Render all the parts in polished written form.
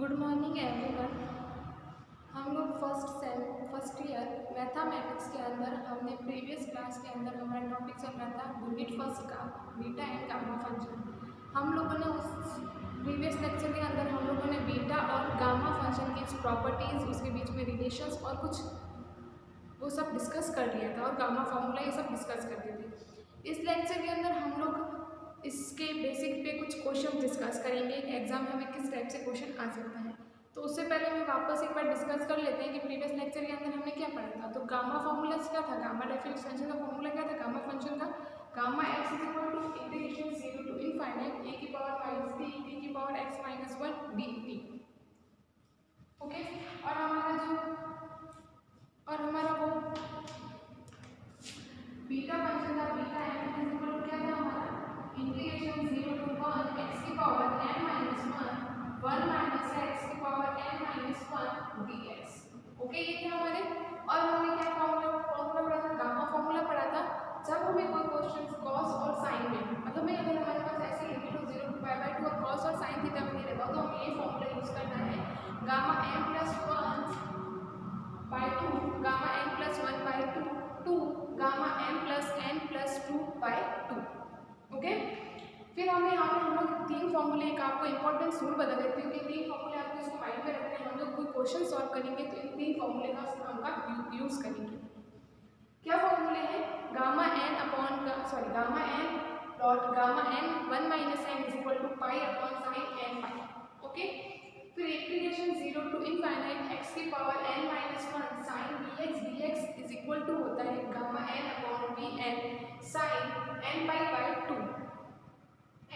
Good morning everyone. हम लोग first year mathematics के अंदर हमने प्रीवियस क्लास के अंदर हमारा टॉपिक चल रहा था यूनिट फर्स्ट का बीटा एंड गामा फंक्शन। हम लोगों ने उस प्रीवियस लेक्चर के अंदर हम लोगों ने बीटा और गामा फंक्शन की प्रॉपर्टीज़, उसके बीच में रिलेशंस और कुछ वो सब डिस्कस कर लिया था और गामा फार्मूला ये सब डिस्कस कर दिए थे। इस लेक्चर के अंदर हम लोग इसके बेसिक पे कुछ क्वेश्चन डिस्कस करेंगे कि एग्जाम में हमें किस टाइप से क्वेश्चन आ सकता है। तो उससे पहले हम वापस एक बार डिस्कस कर लेते हैं कि प्रीवियस लेक्चर के अंदर हमने क्या पढ़ा था। तो गामा फार्मूला क्या था, गामा डेफिनेशन फंक्शन का फार्मूला क्या था गामा फंक्शन का, gamma x is equal to integration 0 to infinite e की पावर माइनस टी टी की power x minus 1 d t. Okay, और हमारा वो बीटा फंक्शन था, beta n is equal to क्या था हमारा इंटीग्रेशन 0 टू 1 एक्स की power n minus 1 minus x की power n minus 1 dx। Okay, ये थे हमारे। और हमने क्या फॉर्मूला पढ़ा था, गामा फॉर्मूला पढ़ा था। जब हमें कोई क्वेश्चन कॉस और साइन में, मतलब मैं अगर हमारे पास ऐसे लिमिट हो 0 टू π/2 और कॉस और साइन थीटा में दे रखा हो तो हमें ये फॉर्मूला यूज करना है, gamma m plus 1/2 gamma n plus 1/2 gamma m plus n plus 2/2। Okay, फिर हम लोग तीन फॉर्मूले, एक आपको इंपॉर्टेंट रूल बता देती हूँ कि तीन फॉर्मूले आपको इसको माइंड में रखते हैं। हम लोग कोई क्वेश्चन सॉल्व करेंगे तो इन तीन फॉर्मूले का हम का यूज करेंगे। क्या फॉर्मूले हैं, gamma n gamma n dot gamma n 1 minus n is equal to pi upon sine n pi. Okay, फिर इंटीग्रेशन 0 टू इनफाइनाइट x की power n minus 1 sine dx is equal to होता है gamma n upon bn sine n pi 2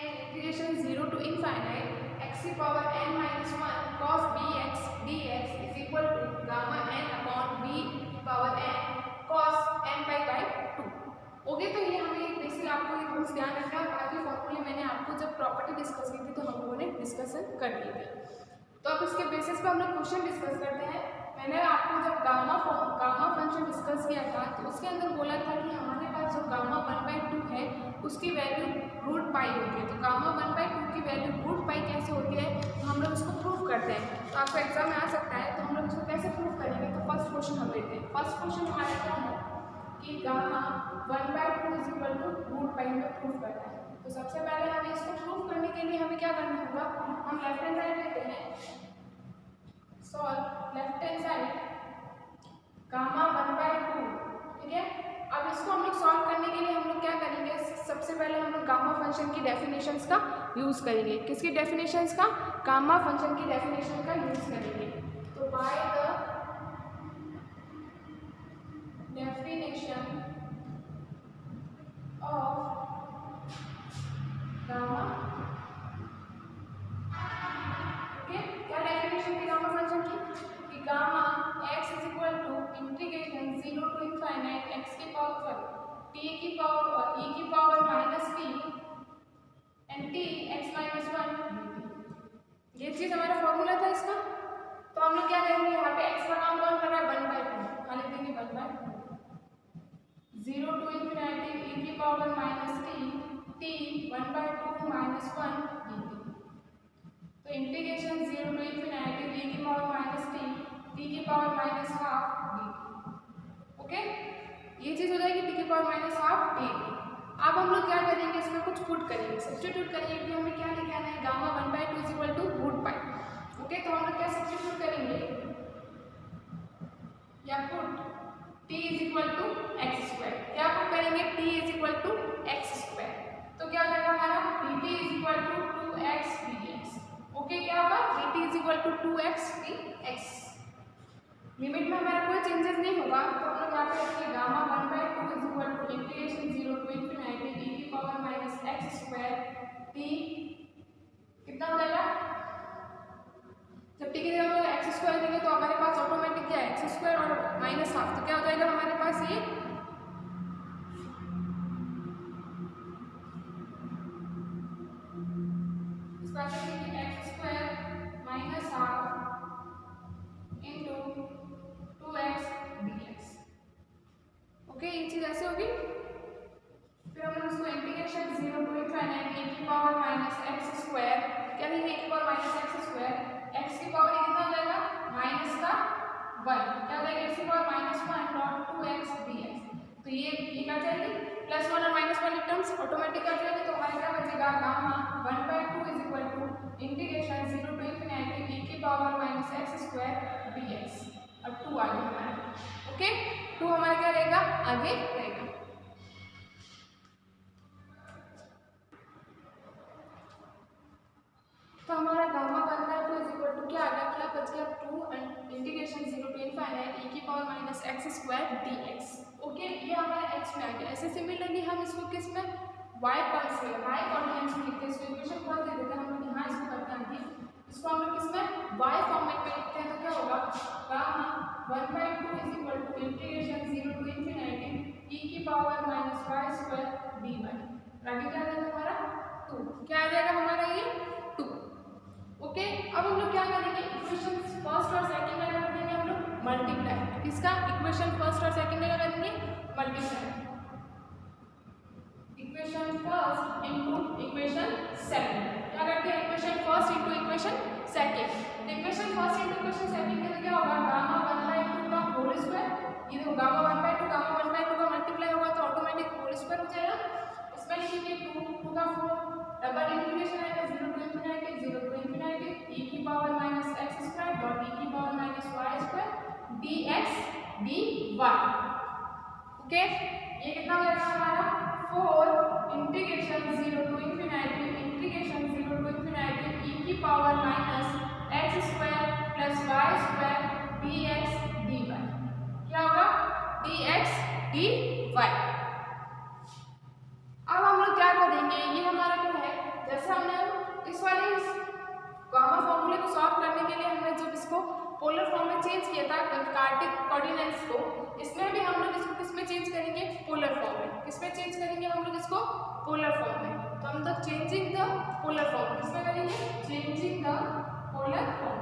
and integration 0 to infinite x की power n minus 1 cos bx dx is equal to gamma n upon b power n cos n by 2। Okay, तो ये हमें basically आपको ये rules ध्यान रखना है। बाकी फॉर्मूले मैंने आपको जब प्रॉपर्टी डिस्कस की थी तो हम लोगों ने डिस्कशन कर लिए थे। तो अब इसके बेसिस पे हम लोग क्वेश्चन डिस्कस करते हैं। मैंने आपको जब गामा फंक्शन डिस्कस किया था तो उसके अंदर बोला था कि हमारे पास जो गामा 1/2 है उसकी वैल्यू रूट पाई होती है। तो गामा 1/2 की वैल्यू रूट पाई कैसे होती है, तो हम लोग इसको प्रूव करते हैं। तो आपको एग्जाम में आ सकता है, तो हम लोग इसको कैसे प्रूव करेंगे। तो फर्स्ट क्वेश्चन हम लेते हैं। फर्स्ट क्वेश्चन हमारा क्या है कि gamma 1/2 is equal to root pi हमें प्रूव करना है। तो सबसे पहले हमें इसको प्रूव करने के लिए हमें क्या करना होगा, हम लेफ्ट हैंड साइड लेते हैं, solve left hand side gamma 1/2। ठीक है, अब इसको हम लोग सॉल्व करने के लिए हम लोग क्या करेंगे, सबसे पहले हम लोग गामा फंक्शन की डेफिनेशंस का यूज करेंगे। किसकी डेफिनेशंस का, गामा फंक्शन की डेफिनेशन का यूज करेंगे। तो by the definition of gamma, okay, क्या डेफिनेशन थी गामा फंक्शन की कि gamma x is equal to integration 0 to infinite x की पावर t की पावर e की power minus t and t x minus 1। ये चीज हमारा फॉर्मूला था इसका। तो हम लोग क्या करेंगे, यहाँ पे x का काम कौन कर रहा है 1/2, हाँ लिख देंगे 1/2 0 टू इनफिनिटी e की power minus t 1/2 minus 1 dt। तो इंटीग्रेशन 0 टू इनफिनिटी e की पावर माइनस t की power minus half dt। Okay, ये चीज हो जाएगी t की पावर माइनस हाफ dt। अब हम लोग क्या करेंगे, इसमें कुछ पुट करेंगे, सब्स्टिट्यूट करेंगे कि हमें क्या लिखना है, gamma 1/2 is equal to root pi. Okay, तो हम लोग क्या सब्स्टिट्यूट करेंगे, या put t is equal to x square. क्या पुट करेंगे, t is equal to x square. तो क्या हो जाएगा हमारा dt is equal to 2x dx। Okay, क्या होगा dt is equal to 2x dx। Limit में हमारा कोई चेंजेस नहीं होगा, तो हम लोग यहाँ पे रखिए gamma 1/2 is equal to integration 0 to infinity e की power minus x square t कितना हो जाएगा, जब t की जगह हम लोग x स्क्वायर देंगे तो हमारे पास ऑटोमेटिक क्या है x स्क्वायर और माइनस हाफ। तो क्या हो जाएगा हमारे पास ये x square minus half into 2x dx। Okay, ये चीज ऐसे होगी। फिर हम लोग इसको इंटीग्रेशन 0 टू इनफिनिटी e की पावर माइनस x स्क्वायर, क्या लिखेंगे e की power minus x square x की पावर 1 क्या हो जाएगा x की पावर -1 डॉट 2x dx। तो ये क्या जाएगी +1 और -1 टर्म्स ऑटोमेटिक आ जाएगी। तो हमारे क्या बचेगा gamma 1/2 is equal to integration 0 to infinity e की पावर -x² dx और 2 आगे हमारा। ओके 2 हमारा क्या रहेगा आगे रहेगा। तो हमारा गामा 1/2 इज इक्वल टू क्या आ गया क्या बच गया 2 and integration 0 to infinity e की पावर -x² dx। ओके ये हमारा x में आ गया। ऐसे सिमिलरली हम इसको किस में y टर्म्स में y कोऑर्डिनेट्स में लिखते हैं। इसको इक्वेशन फर्स्ट दे देते हैं हम लोग यहाँ इसको करते हैं कि इसको हम लोग किस में y फॉर्मेट में लिखते हैं। तो क्या होगा gamma 1/2 is equal to integration 0 to infinity e की पावर -y² dy। आगे क्या आ जाएगा हमारा 2 क्या आ जाएगा हमारा ये 2। ओके अब हम लोग क्या करेंगे इक्वेशन फर्स्ट और सेकंड में कर देंगे हम लोग मल्टीप्लाई। किसका इक्वेशन फर्स्ट और सेकंड में क्या करेंगे multiply. Equation first into equation second क्या करते हैं equation first into equation second. Equation first into equation second में तो क्या होगा गामा 1/2 का होल स्क्वायर ये देखो गामा 1/2 का मल्टीप्लाई होगा तो ऑटोमेटिक होल स्क्वायर हो जाएगा। इसमें लिखेंगे 2 का 4 डबल इंटीग्रेशन आएगा 0 टू इन्फिनिटी e की पावर -x² डॉट e की power -y² dx dy। Okay ये कितना हो जाएगा हमारा 4 इंटीग्रेशन 0 टू इन्फिनिटी e की power -x² + y² dx dy। क्या होगा dx dy। अब हम लोग क्या करेंगे ये हमारा क्या है जैसे हमने इस वाले गामा फॉर्मूले को सॉल्व करने के लिए हमने जब इसको पोलर फॉर्म में चेंज किया था कार्टिक कोऑर्डिनेट्स को इसमें भी हम लोग इसको किस में चेंज करेंगे पोलर फॉर्म में। किस में चेंज करेंगे हम लोग इसको पोलर फॉर्म में। तो हम लोग चेंजिंग द पोलर फॉर्म किस में करेंगे चेंजिंग द पोलर फॉर्म।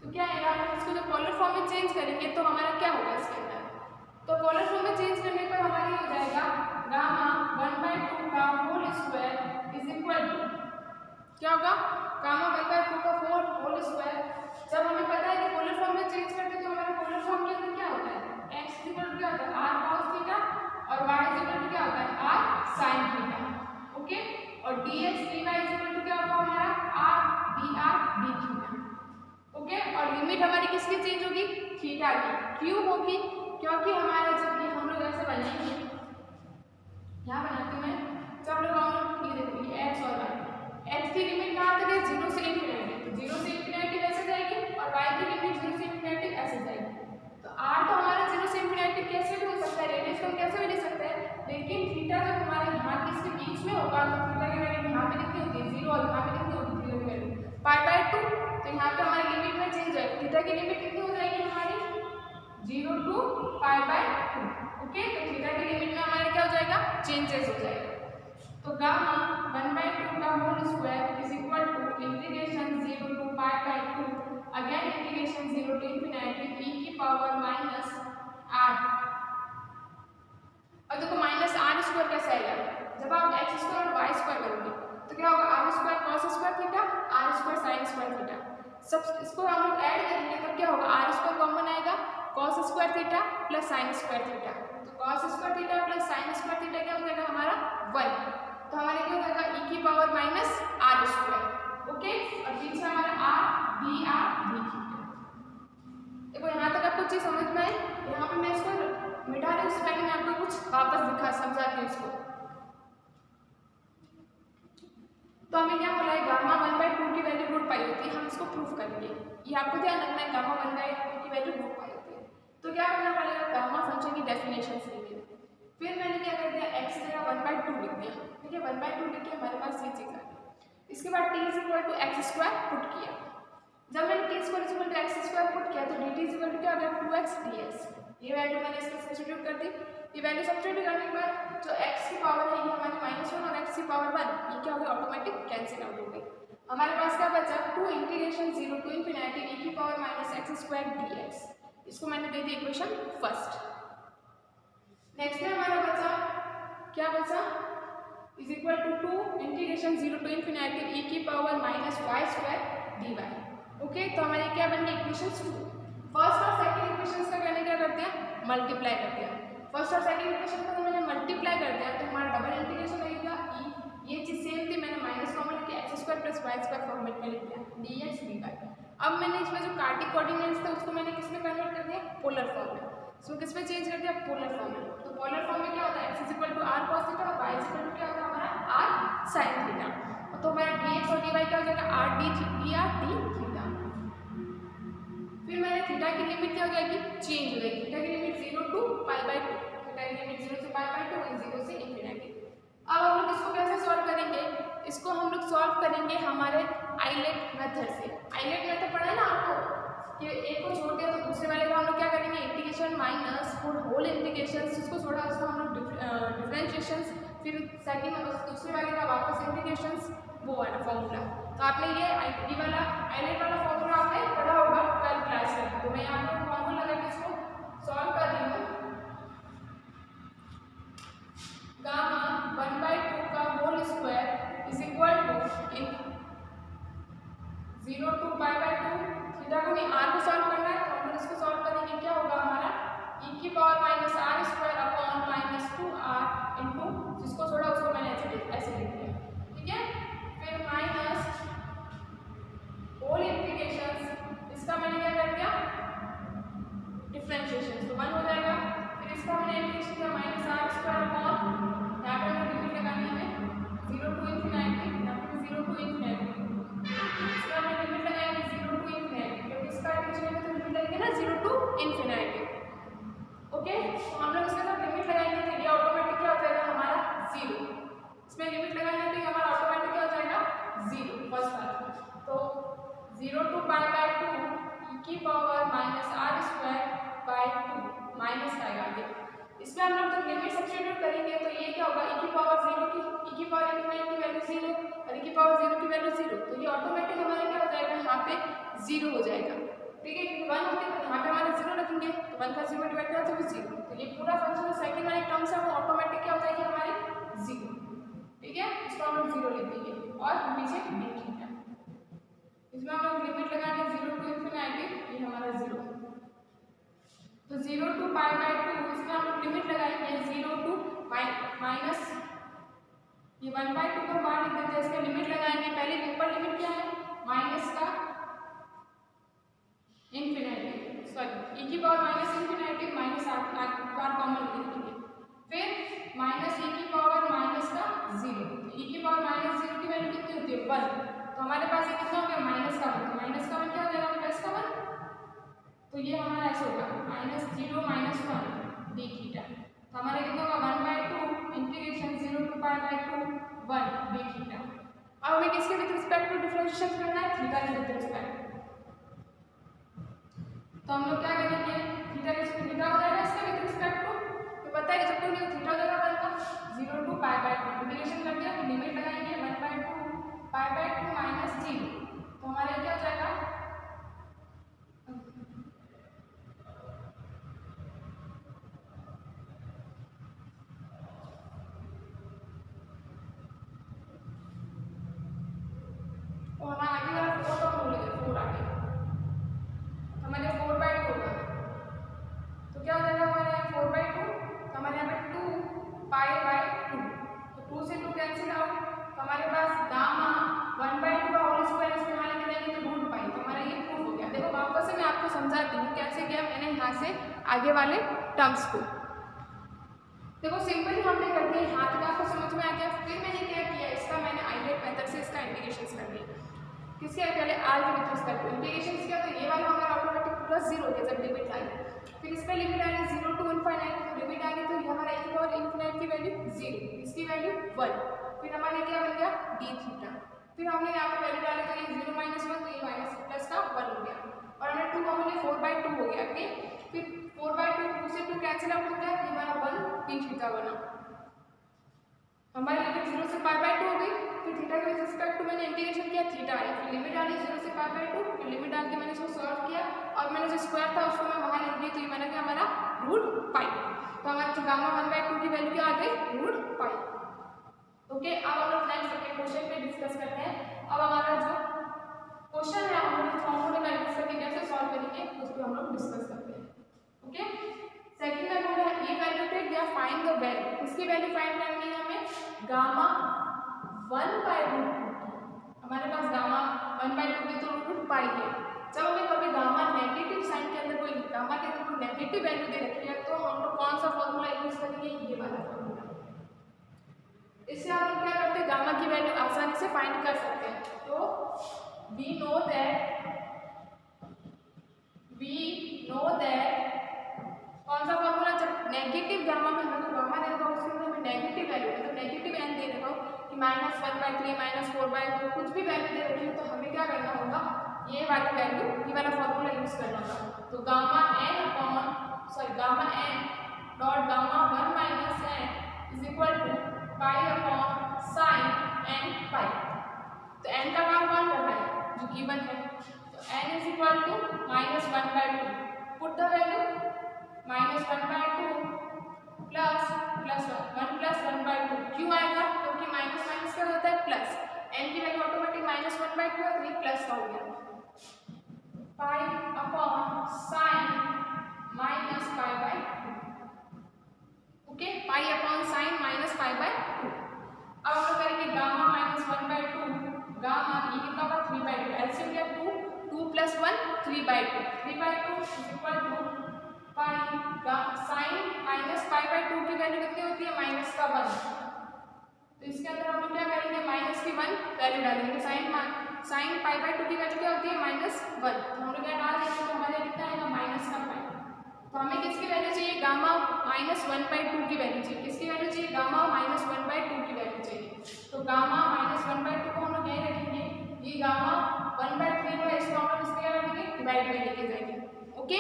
तो क्या है यार इसको जब पोलर फॉर्म में चेंज करेंगे तो हमारा क्या होगा इसके अंदर। तो पोलर फॉर्म में चेंज करने पर हमारा हो जाएगा गामा 1/2 का whole square is equal to क्या होगा गामा 1/2 का 4 होल स्क्वायर। जब हमें पता है कि पोलर फॉर्म में चेंज करते हैं तो हमारा पोलर फॉर्म के अंदर क्या होता है x इक्वल टू क्या होता है r cos थीटा और y इक्वल टू क्या होता है r sin थीटा। ओके और dx dy इक्वल टू क्या होगा हमारा r dr d theta. Okay और लिमिट हमारी किसकी चेंज होगी थीटा की क्यों होगी क्योंकि हमारा जब ये हम लोग ऐसे बनाएंगे यहाँ बनाते हैं जब लोग हम लोग ये देखो x और y x की लिमिट कहाँ तक है 0 से इन्फिनिटी तो 0 से इन्फिनिटी ऐसे जाएगी और y की लिमिट 0 से इन्फिनिटी ऐसे जाएगी। तो r तो हमारा 0 से इन्फिनिटी कैसे भी हो सकता है रेडियस को कैसे भी ले सकते हैं लेकिन थीटा जब हमारे यहाँ किसके बीच में होगा तो थीटा की वैल्यू यहाँ पे कितनी होती है 0 और यहाँ पे कितनी होती है थीटा की वैल्यू π/2। तो यहाँ पे हमारी लिमिट में चेंज है थीटा की लिमिट कितनी हो जाएगी हमारी 0 to π/2। ओके तो थीटा की लिमिट में हमारे क्या हो जाएगा चेंजेस हो जाएगा। तो गामा 1/2 का whole square is equal to integration 0 to π/2 again integration 0 to infinity e की पावर -r। और देखो -r² कैसे आएगा जब आप x² और y² करोगे तो क्या होगा r² cos² theta r² sin² theta सब इसको हम लोग ऐड करेंगे तब क्या होगा r² कॉमन आएगा cos² theta plus sin² theta. तो cos² theta plus sin² theta क्या हो जाएगा हमारा 1। तो हमारे क्या हो जाएगा e की पावर -r²। ओके और पीछे हमारा r dr d थीटा। देखो यहाँ तक आपको चीज समझ में आई। यहाँ पे मैं इसको मिटाने से पहले मैं आपको कुछ वापस समझाती हूँ इसको। तो हमें क्या बोला है गामा 1/2 की वैल्यू √π होती है हम इसको प्रूफ करेंगे। ये आपको ध्यान रखना है गामा 1/2 की वैल्यू √π होती है। तो क्या करना पड़ेगा गामा फंक्शन की डेफिनेशन लिखिए। फिर मैंने क्या कर दिया x जगह 1/2 लिख दिया। ठीक है 1/2 लिख के हमारे पास ये चीज आ गई। इसके बाद t = x² पुट किया। जब मैंने t = x² पुट किया तो dt = क्या आ गया 2x dx। ये वैल्यू मैंने इसमें सब्स्टिट्यूट कर दी। ये वैल्यू सब्स्टिट्यूट करने के बाद जो x की पावर है ये हमारी -1 और x की पावर 1 ये क्या हो गया ऑटोमेटिक कैंसिल आउट हो गई। हमारे पास क्या बचा 2 इंटीग्रेशन 0 टू इन्फिनिटी e की पावर -x² dx। इसको मैंने दे दी इक्वेशन फर्स्ट। नेक्स्ट में हमारा बचा क्या बचा is equal to 2 integration 0 to infinity e की power minus y square d y. Okay, तो हमारे क्या बन गए इक्वेशन 2। फर्स्ट और सेकंड इक्वेशन का करने क्या करते हैं, मल्टीप्लाई करते हैं। फर्स्ट और सेकंड इक्वेशन को मैंने मल्टीप्लाई करते हैं तो हमारा डबल इंटीग्रेशन लगेगा e, ये चीज सेम थी, मैंने माइनस कॉमन लेके x square plus y square format में लिख दिया dx dy। अब मैंने इसमें जो कार्टिक कोऑर्डिनेट्स थे उसको मैंने किस में कन्वर्ट कर दिया, पोलर फॉर्म में। इसको किस में चेंज कर दिया, पोलर फॉर्म में। तो पोलर फॉर्म में क्या होता है, x is equal to r cos theta और y इज इक्वल टू क्या होता है हमारा r sin थीटा। तो हमारा dx और dy क्या हो जाएगा, r d थीटा। फिर मैंने थीटा की लिमिट क्या हो जाएगी, चेंज हो जाएगी। थीटा की लिमिट 0 टू π/2, थीटा की लिमिट 0 से π/2 और 0 से इन्फिनिटी। अब हम लोग इसको कैसे सॉल्व करेंगे, इसको हम लोग सॉल्व करेंगे हमारे आइलेट मेथड से। आइलेट मेथड पढ़ा है ना आपको कि एक को छोड़ दिया तो दूसरे वाले को हम लोग क्या करेंगे, integration minus four whole integration, जिसको छोड़ा उसको हम लोग डिफरेंशिएशंस, फिर सेकंड दूसरे वाले का वापस इंटीग्रेशंस, वो वाला फॉर्मूला। तो आपने ये वाला आइलेट वाला फॉर्मूला आपने पढ़ा होगा 12th क्लास में। तो मैं यहाँ पर फॉर्मूला लगा के इसको सॉल्व कर रही हूँ। गामा 1/2 का whole square is equal to in 0 to π/2, theta को नहीं r को सॉल्व करना है तो हम लोग इसको सॉल्व करेंगे। क्या होगा हमारा e की power minus r square upon minus 2r into, जिसको छोड़ा उसको मैंने ऐसे लिख दिया, ठीक है। फिर माइनस होल इंटीग्रेशन, इसका मैंने क्या कर दिया, डिफरेंशिएशन, तो 1 हो जाएगा। फिर इसका मैंने इंटीग्रेशन किया माइनस r स्क्वायर अपॉन, यहाँ पे हमें लिमिट लगानी है 0 टू इन्फिनिटी, यहाँ पे 0 टू इन्फिनिटी, इसका हमें लिमिट लगाएंगे 0 टू इन्फिनिटी, क्योंकि इसका इंटीग्रेशन में तो लिमिट लगेगी ना 0 टू इन्फिनिटी। ओके, तो हम लोग इसके साथ लिमिट लगाएंगे तो ये ऑटोमेटिक क्या हो जाएगा हमारा 0। इसमें लिमिट लगाएंगे तो हमारा ऑटोमेटिक क्या हो जाएगा 0 फर्स्ट वाला। तो 0 टू π/2 e की power minus r square by 2 minus आएगा आगे। इसमें हम लोग जब लिमिट सब्स्टिट्यूट करेंगे तो ये क्या होगा, e की पावर 0 की e की पावर इन्फिनिटी की वैल्यू 0 और e की पावर 0 की वैल्यू 0, तो ये ऑटोमेटिक हमारा क्या हो जाएगा, यहाँ पे 0 हो जाएगा, ठीक है। क्योंकि 1 होते हैं तो यहाँ पे हमारे 0 रखेंगे तो 1 का 0 डिवाइड करा तो 0, तो ये पूरा फंक्शन सेकंड वाले टर्म्स है वो ऑटोमेटिक क्या हो जाएगी हमारी 0, ठीक है। इसको हम लोग 0 लिख देंगे और नीचे लिखेंगे। इसमें हम लोग लिमिट लगाएंगे 0 टू इन्फिनिटी, ये हमारा 0, तो 0 टू π/2, इसमें हम लोग लिमिट लगाएंगे 0 टू माइनस, ये 1/2 को बाहर लिख देते हैं, इसमें लिमिट लगाएंगे। पहले ऊपर लिमिट क्या है, माइनस का इन्फिनिटी, सॉरी e की power minus infinity minus r common लिख देंगे। फिर माइनस e की पावर माइनस का 0, e की पावर माइनस 0 की वैल्यू कितनी होती है 1, तो हमारे पास ये कितना हो गया माइनस का 1, तो माइनस का 1 क्या हो जाएगा प्लस का 1, तो ये हमारा ऐसे होगा माइनस 0 माइनस 1 डी थीटा। तो हमारा कितना होगा 1/2 इंटीग्रेशन 0 टू π/2 1 डी थीटा। अब हमें किसके विद रिस्पेक्ट टू डिफरेंशिएशन करना है, थीटा के विद रिस्पेक्ट। तो हम लोग क्या करेंगे, थीटा हो जाएगा इसके विद रिस्पेक्ट टू, तो पता है जब तक थीटा हो जाएगा 1 का 0 टू π/2 इंटीग्रेशन कर दिया, तो लिमिट लगाएंगे 1/2 π/2 माइनस 0, तो हमारा क्या हो जाएगा और हमारा आगे वाला 4 टर्म बोलेंगे 4 आगे, हमारे 4/2 होगा, तो क्या हो जाएगा हमारे यहाँ 4/2, तो हमारे यहाँ पे 2π/2, तो 2 से 2 कैंसिल आउट, तो हमारे पास गामा 1/2 का होल स्क्वायर इसमें यहाँ लेके जाएंगे तो √π, तो हमारा ये प्रूफ हो गया। देखो वापस से मैं आपको समझाती हूँ कैसे किया मैंने यहाँ से आगे वाले टर्म्स को। देखो सिंपली हमने कर दिया, हाथ का आपको समझ में आ गया। फिर मैंने क्या किया, इसका मैंने आइलेट मेथड से इसका इंटीग्रेशन कर दिया, किसके पहले r के विद रिस्पेक्ट टू इंटीग्रेशन किया, तो ये वाला हमारा ऑटोमेटिक प्लस 0 हो गया जब लिमिट आई। फिर इसका लिमिट आ गई 0 टू इन्फिनिटी, तो लिमिट आ गई तो ये हमारा e की पावर इन्फिनिटी की वैल्यू 0, इसकी वैल्यू 1, फिर हमारे क्या बन गया d थीटा। फिर हमने यहाँ पे वैल्यू डाला तो ये 0 माइनस 1, तो ये माइनस प्लस का 1 हो गया और हमने 2 कॉमन लिया 4/2 हो गया। ओके, फिर 4/2 2 से 2 कैंसिल आउट हो गया, ये हमारा 1 d थीटा बना। हमारी लिमिट 0 से π/2 हो गई, फिर थीटा के रिस्पेक्ट टू मैंने इंटीग्रेशन किया, थीटा आई, फिर लिमिट डाली 0 से π/2, फिर लिमिट डाल के मैंने इसको सॉल्व किया और मैंने जो स्क्वायर था उसको मैं वहाँ लिख दी, तो ये मैंने क्या हमारा √π, तो हमारा गामा 1/2 की वैल्यू क्या आ गई √π। ओके, अब हम लोग नेक्स्ट क्वेश्चन पे डिस्कस करते हैं। अब हमारा जो क्वेश्चन है हम लोग फॉर्मूले का यूज करके कैसे सॉल्व करेंगे उसको हम लोग डिस्कस करते हैं। ओके, सेकंड में बोला है इवैल्यूएट या फाइंड द वैल्यू। किसकी वैल्यू फाइंड करनी है हमें? गामा 1/√2। हमारे पास गामा 1/2 की तो रूट पाई है। जब हमें कभी गामा नेगेटिव साइन के अंदर कोई गामा के अंदर कोई नेगेटिव वैल्यू दे रखी है तो हम लोग कौन सा फॉर्मूला यूज करेंगे? ये वाला फॉर्मूला। इससे आप लोग क्या करते हैं? गामा की वैल्यू आसानी से फाइंड कर सकते हैं। तो वी नो दैट कौन सा फॉर्मूला? जब नेगेटिव गामा में हमें गामा दे रखा हो उसके अंदर हमें नेगेटिव वैल्यू मतलब नेगेटिव एन दे रखा हो कि -1/3 -4/4 कुछ भी वैल्यू दे रखी हो तो हमें क्या करना होगा? ये वाली वैल्यू, ये वाला फॉर्मूला यूज करना होगा। तो gamma n dot gamma 1 - n is equal to pi upon sine n pi. तो n का काम कौन करना है? जो गिवन है। तो n is equal to -1/2। Put the value -1/2 plus 1 + 1/2 क्यों आएगा? क्योंकि माइनस माइनस क्या होता है? प्लस। n की वैल्यू ऑटोमेटिक -1/2 है तो ये प्लस का हो गया। Pi upon sine -π/2। Okay, pi upon sine -π/2। अब हम लोग करेंगे गामा -1/2 गामा ये कितना होगा? 3/2। एलसीएम क्या? 2 + 1 3/2। 3/2 is equal to pi sine -π/2 की वैल्यू कितनी होती है? -1। तो इसके अंदर हम लोग क्या करेंगे? माइनस की 1 वैल्यू डालेंगे। साइन π/2 की वैल्यू क्या होती है? -1। तो हम लोग क्या डाल देंगे? तो हमारे कितना आएगा? -π। तो हमें किसकी वैल्यू चाहिए? गामा -1/2 की वैल्यू चाहिए। किसकी वैल्यू चाहिए? गामा -1/2 की वैल्यू चाहिए। तो गामा -1/2 को हम लोग यही रखेंगे। ये गामा 1/3 जो है इसको हम लोग इसके क्या रखेंगे? डिवाइड में लेके जाएंगे। ओके,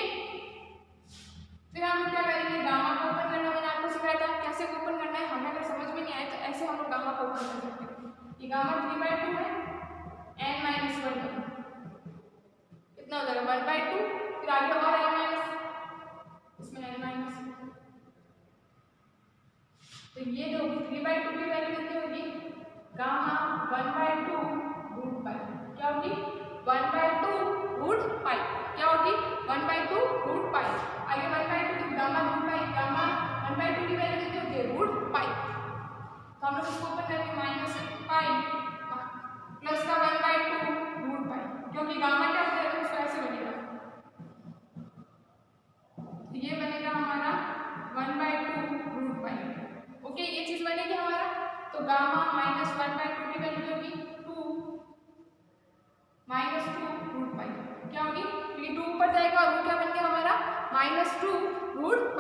फिर हम लोग क्या करेंगे? गामा को ओपन करना मैंने आपको सिखाया था। कैसे ओपन करना है? हमें अगर समझ में नहीं आए तो ऐसे हम लोग गामा को ओपन कर सकते हैं। ये गामा 3/2 है, n - 1 कितना हो जाएगा? 1/2। फिर आगे और n- इसमें n-, तो ये जो 3/2 की वैल्यू कितनी होगी? गामा 1/2√π। क्या होगी? 1/2√π। क्या होगी? 1/2√π। आगे 1/2 की गामा गामा 1/2 की वैल्यू कितनी होती है? √π। तो हम लोग इसको ऊपर करेंगे -π प्लस का 1/2√π, क्योंकि गामा क्या होता है? उसको ऐसे बनेगा। ये बनेगा हमारा 1/2√π। ओके, ये चीज बनेगी हमारा। तो गामा -1/2 की वैल्यू होगी 2 -2√π। क्या होगी? ये 2 ऊपर जाएगा और वो क्या बन गया हमारा? -2√π।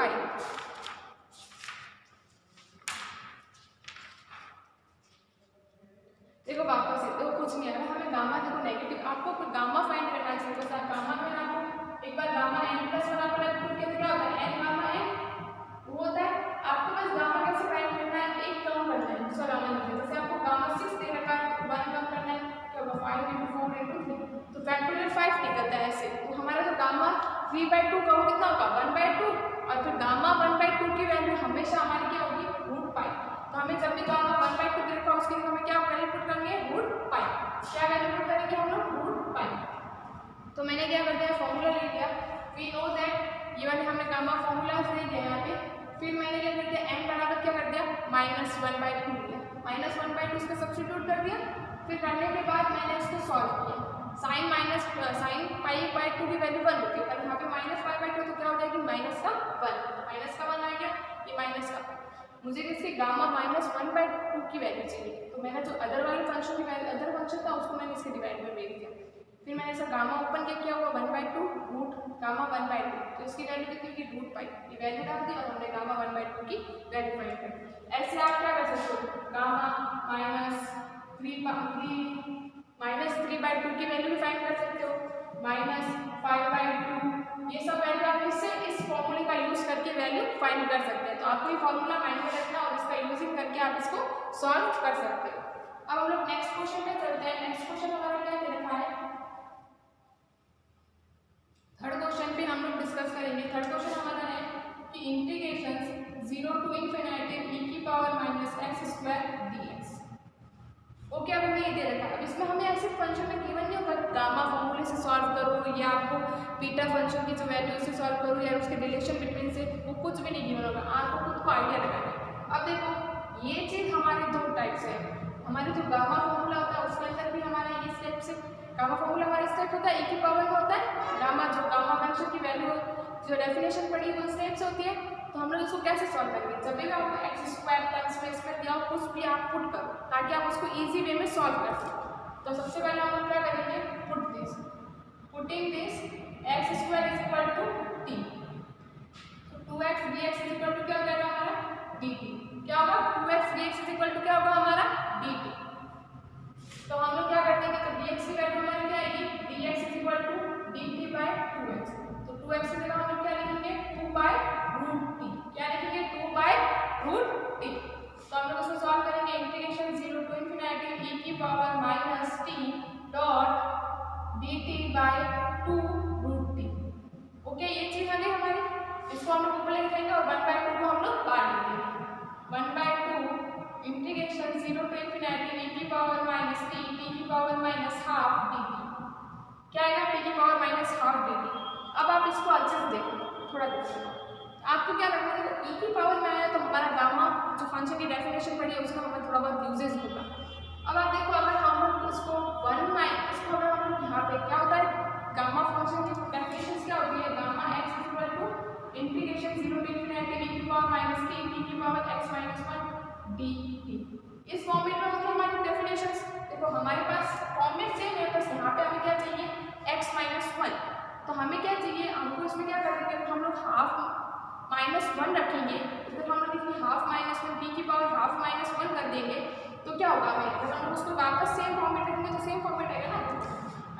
देखो वापस से देखो कुछ नहीं है। हमें गामा देखो नेगेटिव आपको गामा फाइंड करना चाहिए। बस गामा में आपको एक बार गामा n+1 आप पुट करके क्या होता है? n गामा n वो होता है। आपको बस गामा कैसे फाइंड करना है? एक कम करना है, दूसरा गामा नहीं। जैसे आपको गामा 6 दे रखा है तो 1 कम करना है, क्या होगा? 5 × 4 × 3 तो फैक्टोरियल 5 निकलता है ऐसे। तो हमारा जो गामा 3/2 का वो कितना होगा? 1/2। और फिर गामा 1/2 की वैल्यू हमेशा हमारी क्या होगी? √π। तो हमें जब भी गामा 1/2 दे रखा उसके लिए हमें क्या वैल्यू पुट करेंगे? √π। क्या वैल्यू पुट करेंगे हम लोग? √π। तो मैंने क्या कर दिया? फॉर्मूला ले लिया। वी नो दैट ये वाले हमने गामा फॉर्मूलाज ले लिया यहाँ पे। फिर मैंने क्या कर दिया? n बराबर क्या कर दिया? -1/2 लिया। -1/2 इसका सब्स्टिट्यूट कर दिया। फिर करने के बाद मैंने इसको सॉल्व किया। साइन π/2 की वैल्यू 1 होती है और यहाँ पे -π/2 तो क्या हो जाएगी? -1 आ गया। ये माइनस का मुझे किसके? गामा -1/2 की वैल्यू चाहिए। तो मैंने जो अदर वाले फंक्शन की वैल्यू अदर फंक्शन था उसको मैंने इसके डिवाइड में भेज दिया। फिर मैंने ऐसा गामा ओपन किया हुआ 1/2 रूट गामा 1/2 तो इसकी वैल्यू कितनी होगी? √π। ये वैल्यू डाल दी और हमने गामा 1/2 की वैल्यू फाइंड कर दी। ऐसे आप क्या कर सकते हो? गामा -3/2 की वैल्यू भी फाइंड कर सकते हो, -5/2। ये सब वैल्यू आप इससे इस फॉर्मूले का यूज करके वैल्यू फाइंड कर सकते हैं। तो आपको ये फॉर्मूला माइंड में रखना और इसका यूजिंग करके आप इसको सॉल्व कर सकते हो। अब हम लोग नेक्स्ट क्वेश्चन में चलते हैं। नेक्स्ट क्वेश्चन हमारा क्या दे रखा है? थर्ड क्वेश्चन पे हम लोग डिस्कस करेंगे। थर्ड क्वेश्चन हमारा है कि integration 0 to ∞ e⁻ x² dx। Okay, अब हमें ये दे रखा है। अब इसमें हमें ऐसे फंक्शन में गिवन नहीं होगा गामा फॉर्मूले से सॉल्व करो या आपको बीटा फंक्शन की जो वैल्यू से सॉल्व करो या उसके रिलेशन बिटवीन से, वो कुछ भी नहीं गिवन होगा, आपको खुद को आइडिया लगाना है। अब देखो ये चीज़ हमारे दो टाइप से है। हमारे जो गामा फॉर्मूला होता है उसके अंदर भी हमारा ये स्टेप से गामा फॉर्मूला हमारा स्टेप होता है e की पावर में होता है गामा, जो गामा फंक्शन की वैल्यू जो डेफिनेशन पड़ी वो स्टेप से होती है। तो हम लोग इसको कैसे सॉल्व करेंगे, जब भी आपको एक्स स्क्वायर टर्म्स में इसमें दिया हो कुछ भी आप पुट करो ताकि आप उसको इजी वे में सॉल्व कर सको। तो सबसे पहले हम लोग क्या करेंगे, putting this x square is equal to t, तो 2x dx is equal to क्या हो जाएगा हमारा dt, क्या होगा 2x dx is equal to क्या होगा हमारा dt। तो हम लोग क्या कर देंगे, तो dx की वैल्यू हमारी क्या आएगी, dx is equal to dt by 2x, तो 2x की जगह हम लोग क्या लिखेंगे 2 बाय रूट टी, क्या लिखेंगे 2 बाय रूट टी। तो हम लोग इसको सॉल्व करेंगे, इंटीग्रेशन 0 टू इन्फिनिटी e की power minus t dot dt by 2 root t. Okay, ये चीज आ गई हमारी, इसको हम लोग ऊपर लिख देंगे और 1/2 को हम लोग बाहर लिख देंगे। 1/2 इंटीग्रेशन 0 टू इन्फिनिटी e की पावर माइनस टी की पावर माइनस हाफ dt, क्या आएगा t की पावर माइनस हाफ dt। अब आप इसको अच्छे से देखो, थोड़ा देखो, आपको क्या करना है, e की पावर में आया तो हमारा गामा जो फंक्शन की डेफिनेशन पड़ी है उसका हमें थोड़ा बहुत यूजेस होगा। अब आप देखो, अगर हम लोग इसको इसको अगर हम लोग यहाँ पे क्या होता है, गामा फंक्शन की डेफिनेशन क्या होती है, gamma x is equal to integration 0 to infinity e की पावर माइनस t की पावर x माइनस 1 dt। इस फॉर्मेट में मतलब हमारी डेफिनेशंस देखो, हमारे पास फॉर्मेट सेम है, बस यहाँ पे हमें क्या चाहिए x माइनस 1, तो हमें क्या चाहिए, हमको इसमें क्या करेंगे, हम लोग हाफ माइनस 1 रखेंगे, इधर हम लोग इसमें हाफ माइनस 1 t की पावर हाफ माइनस 1 कर देंगे, तो क्या होगा हमें, अगर हम लोग उसको वापस सेम फॉर्मेट रखेंगे तो सेम फॉर्मेट आएगा ना।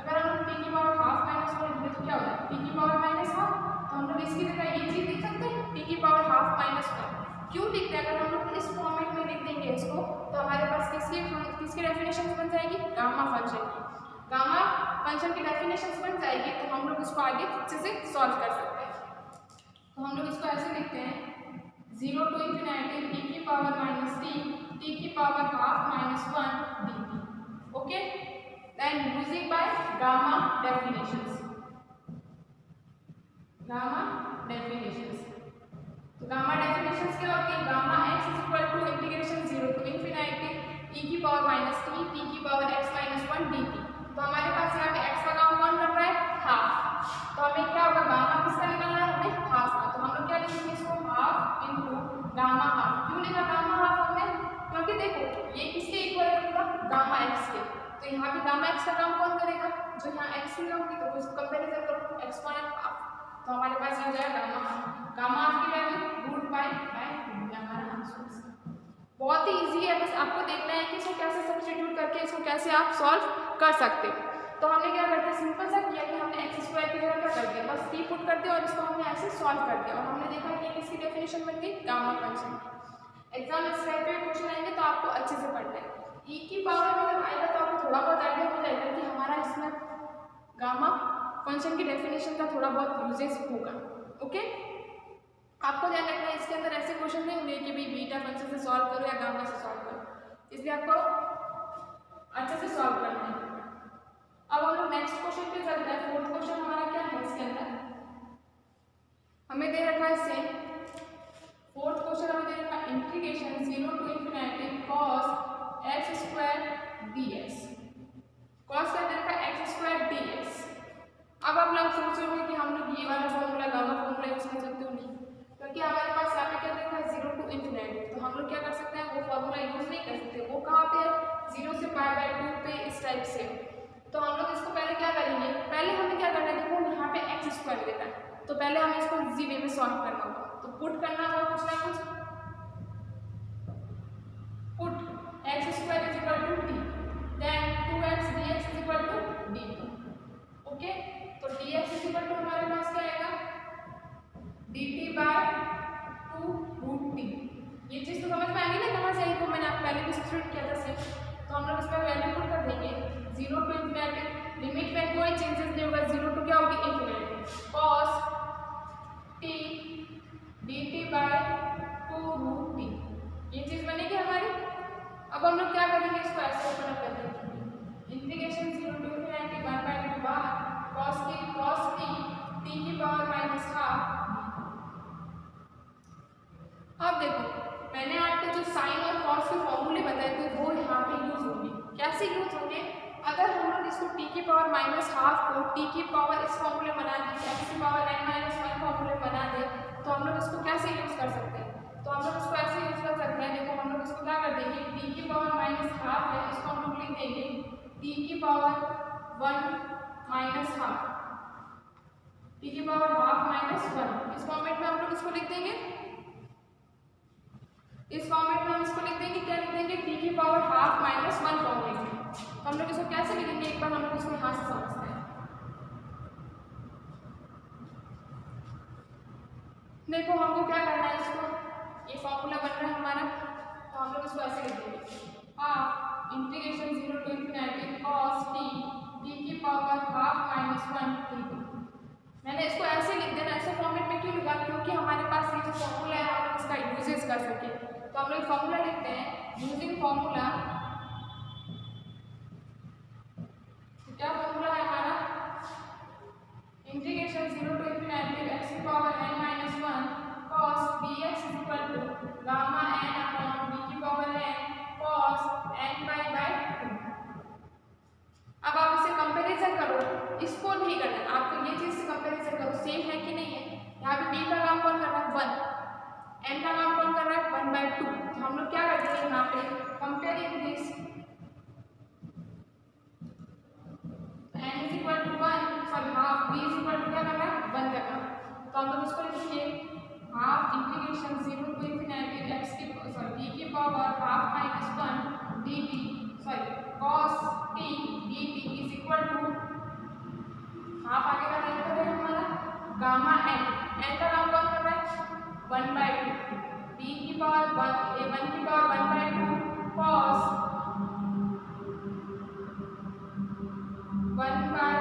अगर हम लोग t की पावर हाफ माइनस 1 रखेंगे तो क्या होगा t की पावर माइनस हाफ, तो हम लोग इसकी जगह ये चीज़ लिख सकते हैं t की पावर हाफ माइनस 1। क्यों लिखते हैं, अगर हम लोग इस फॉर्मेट में लिख देंगे इसको तो हमारे पास किसकी डेफिनेशन बन जाएगी, गामा फंक्शन की, गामा फंक्शन की डेफिनेशन बन जाएगी, तो हम लोग इसको आगे अच्छे से सॉल्व कर सकते हैं। तो हम लोग इसको ऐसे लिखते हैं 0 टू इन्फिनिटी e की पावर माइनस t की power half minus 1 dt। Okay, then using by gamma definitions, तो गामा डेफिनेशंस क्या होती है, gamma x is equal to integration 0 to infinity e की पावर माइनस t की पावर x माइनस 1 dt। तो हमारे पास यहाँ पे x का काम कौन कर रहा है, हाफ, तो हमें क्या होगा, गामा किसका निकालना है, हमें हाफ का, तो हम लोग क्या लिखेंगे इसको हाफ इनटू गामा हाफ। क्यों लिखा गामा हाफ हमने, क्योंकि देखो ये किसके इक्वल है पूरा, गामा x के, तो यहाँ पे गामा x का काम कौन करेगा, जो यहाँ x की होगी, तो इसको कंपैरिजन करो, x कौन है हाफ, तो हमारे पास ये हो जाएगा गामा हाफ। गामा हाफ की वैल्यू रूट बाय हमारा आंसर। बहुत ही इजी है, बस आपको देखना है कि इसको कैसे सब्स्टिट्यूट करके इसको कैसे आप सॉल्व कर सकते हो। तो हमने क्या करते, सिंपल सा किया कि हमने एक्स स्क्वायर की जगह क्या कर दिया, बस t पुट कर दिया और इसको हमने ऐसे सॉल्व कर दिया, और हमने देखा कि किसकी डेफिनेशन बन गई, गामा फंक्शन। एग्जाम इस टाइप पे क्वेश्चन आएंगे तो आपको अच्छे से पढ़ना है, e की पावर में जब आएगा तो आपको थोड़ा बहुत आइडिया हो जाएगा कि हमारा इसमें गामा फंक्शन की डेफिनेशन का थोड़ा बहुत यूजेस होगा। ओके, आपको ध्यान रखना है इसके अंदर ऐसे क्वेश्चन नहीं होंगे कि भाई बीटा फंक्शन से सॉल्व करो या गामा से सॉल्व करो, इसलिए आपको अच्छे से सॉल्व करना है। अब हम लोग नेक्स्ट क्वेश्चन पे चलते हैं। फोर्थ क्वेश्चन हमारा क्या है, इसके अंदर हमें दे रखा है सेम, फोर्थ क्वेश्चन हमें दे रखा है integration 0 to infinity cos x square dx, cos का दे रखा है x स्क्वायर dx। अब आप लोग सोचोगे कि हम लोग ये वाला फॉर्मूला गामा फॉर्मूला यूज कर सकते हो, नहीं, क्योंकि हमारे पास यहाँ पे क्या देखा है 0 टू इन्फिनिटी, तो हम लोग क्या कर सकते हैं, वो फॉर्मूला यूज नहीं कर सकते, वो कहाँ पे है 0 से π/2 पे इस टाइप से। तो हम लोग इसको पहले क्या करेंगे, पहले हमें क्या करना है, देखो यहाँ पे एक्स स्क्वायर देता है, तो पहले हमें इसको इजी वे में सॉल्व करना होगा, तो पुट करना होगा कुछ ना कुछ, put x square is equal to t, then 2x dx is equal to dt। Okay, तो dx इज इक्वल टू हमारे पास क्या आएगा, dt बाय 2 रूट टी। ये चीज़ तो समझ में आएगी ना कहाँ से आई, तो मैंने आप पहले भी सब्स्टिट्यूट किया था सेम, तो हम लोग इस पर वैल्यू पुट कर देंगे 0 टू इन्फिनिटी, लिमिट में कोई चेंजेस नहीं होगा, 0 टू क्या होगी infinity, cos t dt by अब देखो, मैंने आपको जो साइन और कॉस के फॉर्मूले बताए थे वो यहाँ पे यूज होंगे। कैसे यूज होंगे? अगर हम लोग इसको टी की पावर -½ को टी की पावर इस फॉर्मूले बना दें, एक्स की पावर n-1 फॉर्मूले बना दें, तो हम लोग इसको कैसे यूज कर सकते हैं? तो हम लोग इसको ऐसे यूज कर सकते हैं। देखो, हम लोग इसको क्या कर देंगे, टी की पावर -½ है, इसको हम लोग लिख देंगे टी की पावर 1 - ½ टी की पावर ½ - 1। इस फॉर्मेट में हम लोग इसको लिख देंगे। इस फॉर्मेट में हम इसको लिख देंगे, क्या लिख देंगे, टी की पावर ½ - 1 फॉर्म लिखेंगे। तो हम लोग इसको कैसे लिखेंगे, एक बार हम लोग इसको यहाँ से समझते हैं। देखो, हमको क्या करना है, इसको ये फॉर्मूला बन रहा है हमारा, तो हम लोग इसको ऐसे लिख देंगे, half integration 0 to ∞ cos T की पावर ½ - 1 dt। मैंने इसको ऐसे लिख देना, ऐसे फॉर्मेट में क्यों लिखा, क्योंकि हमारे पास ये जो फॉर्मूला है हम लोग इसका यूजेस कर सके। तो हम लोग फॉर्मूला लिखते हैं, यूजिंग फॉर्मूला। क्या फॉर्मूला है हमारा, इंटीग्रेशन 0 to ∞ x की power n-1 cos dx = gamma n upon d की पावर n cos n/2। अब आप इसे कंपैरिजन करो, इसको नहीं करना, आपको ये चीज से कंपैरिजन करो, सेम है कि नहीं है। यहाँ पे b का काम कौन कर रहा है, 1, n का काम कौन कर रहा है, 1/2। तो हम लोग क्या कर देंगे यहाँ पे, comparing this n = 1 for half, b = क्या करना है, 1 करना। तो हम लोग इसको लिखेंगे हाफ इंटीग्रेशन 0 to ∞ x की d की power ½ - 1 dt cos t dt = half आगे का टाइम कर रहे हैं हमारा गामा n का काम कौन कर रहा है, 1/2 b की पावर 1 की पावर 1/2 cos 1/4।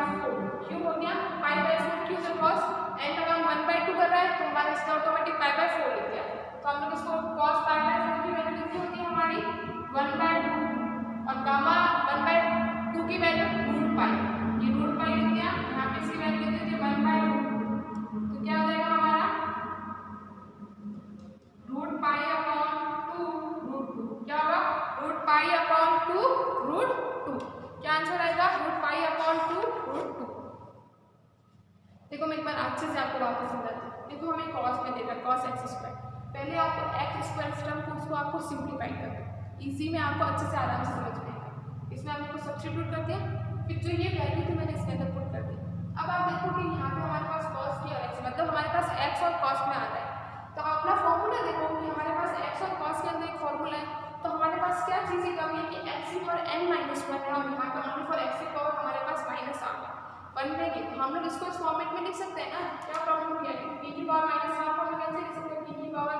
क्यों हो गया π/4, क्यों से cos n का काम 1/2 कर रहा है, तो हमारा इसका ऑटोमेटिक π/4 लिख दिया। तो हम लोग इसको cos π/4 की वैल्यू कितनी होती है हमारी, 1/2, और गामा 1/2 की वैल्यू √π, ये √π लिख दिया। यहाँ पे इसकी वैल्यू लिख दीजिए 1/2, तो क्या हो जाएगा हमारा √π/2 क्या होगा, √π/2 क्या आंसर आएगा, √π/2 देखो, मैं एक बार अच्छे से आपको वापस समझाती हूँ। देखो, हमें cos में देगा cos x², पहले आपको x² टर्म को उसको आपको सिंप्लीफाई कर दो, इसी में आपको अच्छे से आराम से समझ में आएगा। इसमें हमने को सब्स्टिट्यूट कर दिया, फिर जो ये वैल्यू थी मैंने इसके अंदर पुट कर दी। अब आप देखो कि यहाँ पे हमारे पास cos की और x, मतलब हमारे पास x और cos में आ रहा है। तो अपना फॉर्मूला देखो कि हमारे पास x और cos के अंदर एक फॉर्मूला है, तो हमारे पास क्या चीज़ें कमी है कि x की पावर n-1 है, और यहाँ पे ओनली फॉर x की पावर हमारे पास माइनस आ गया बनने। तो हम लोग इसको इस फॉर्मेट में लिख सकते हैं ना, क्या प्रॉब्लम किया, t की पावर -½ को हम कैसे लिख सकते हैं, t की पावर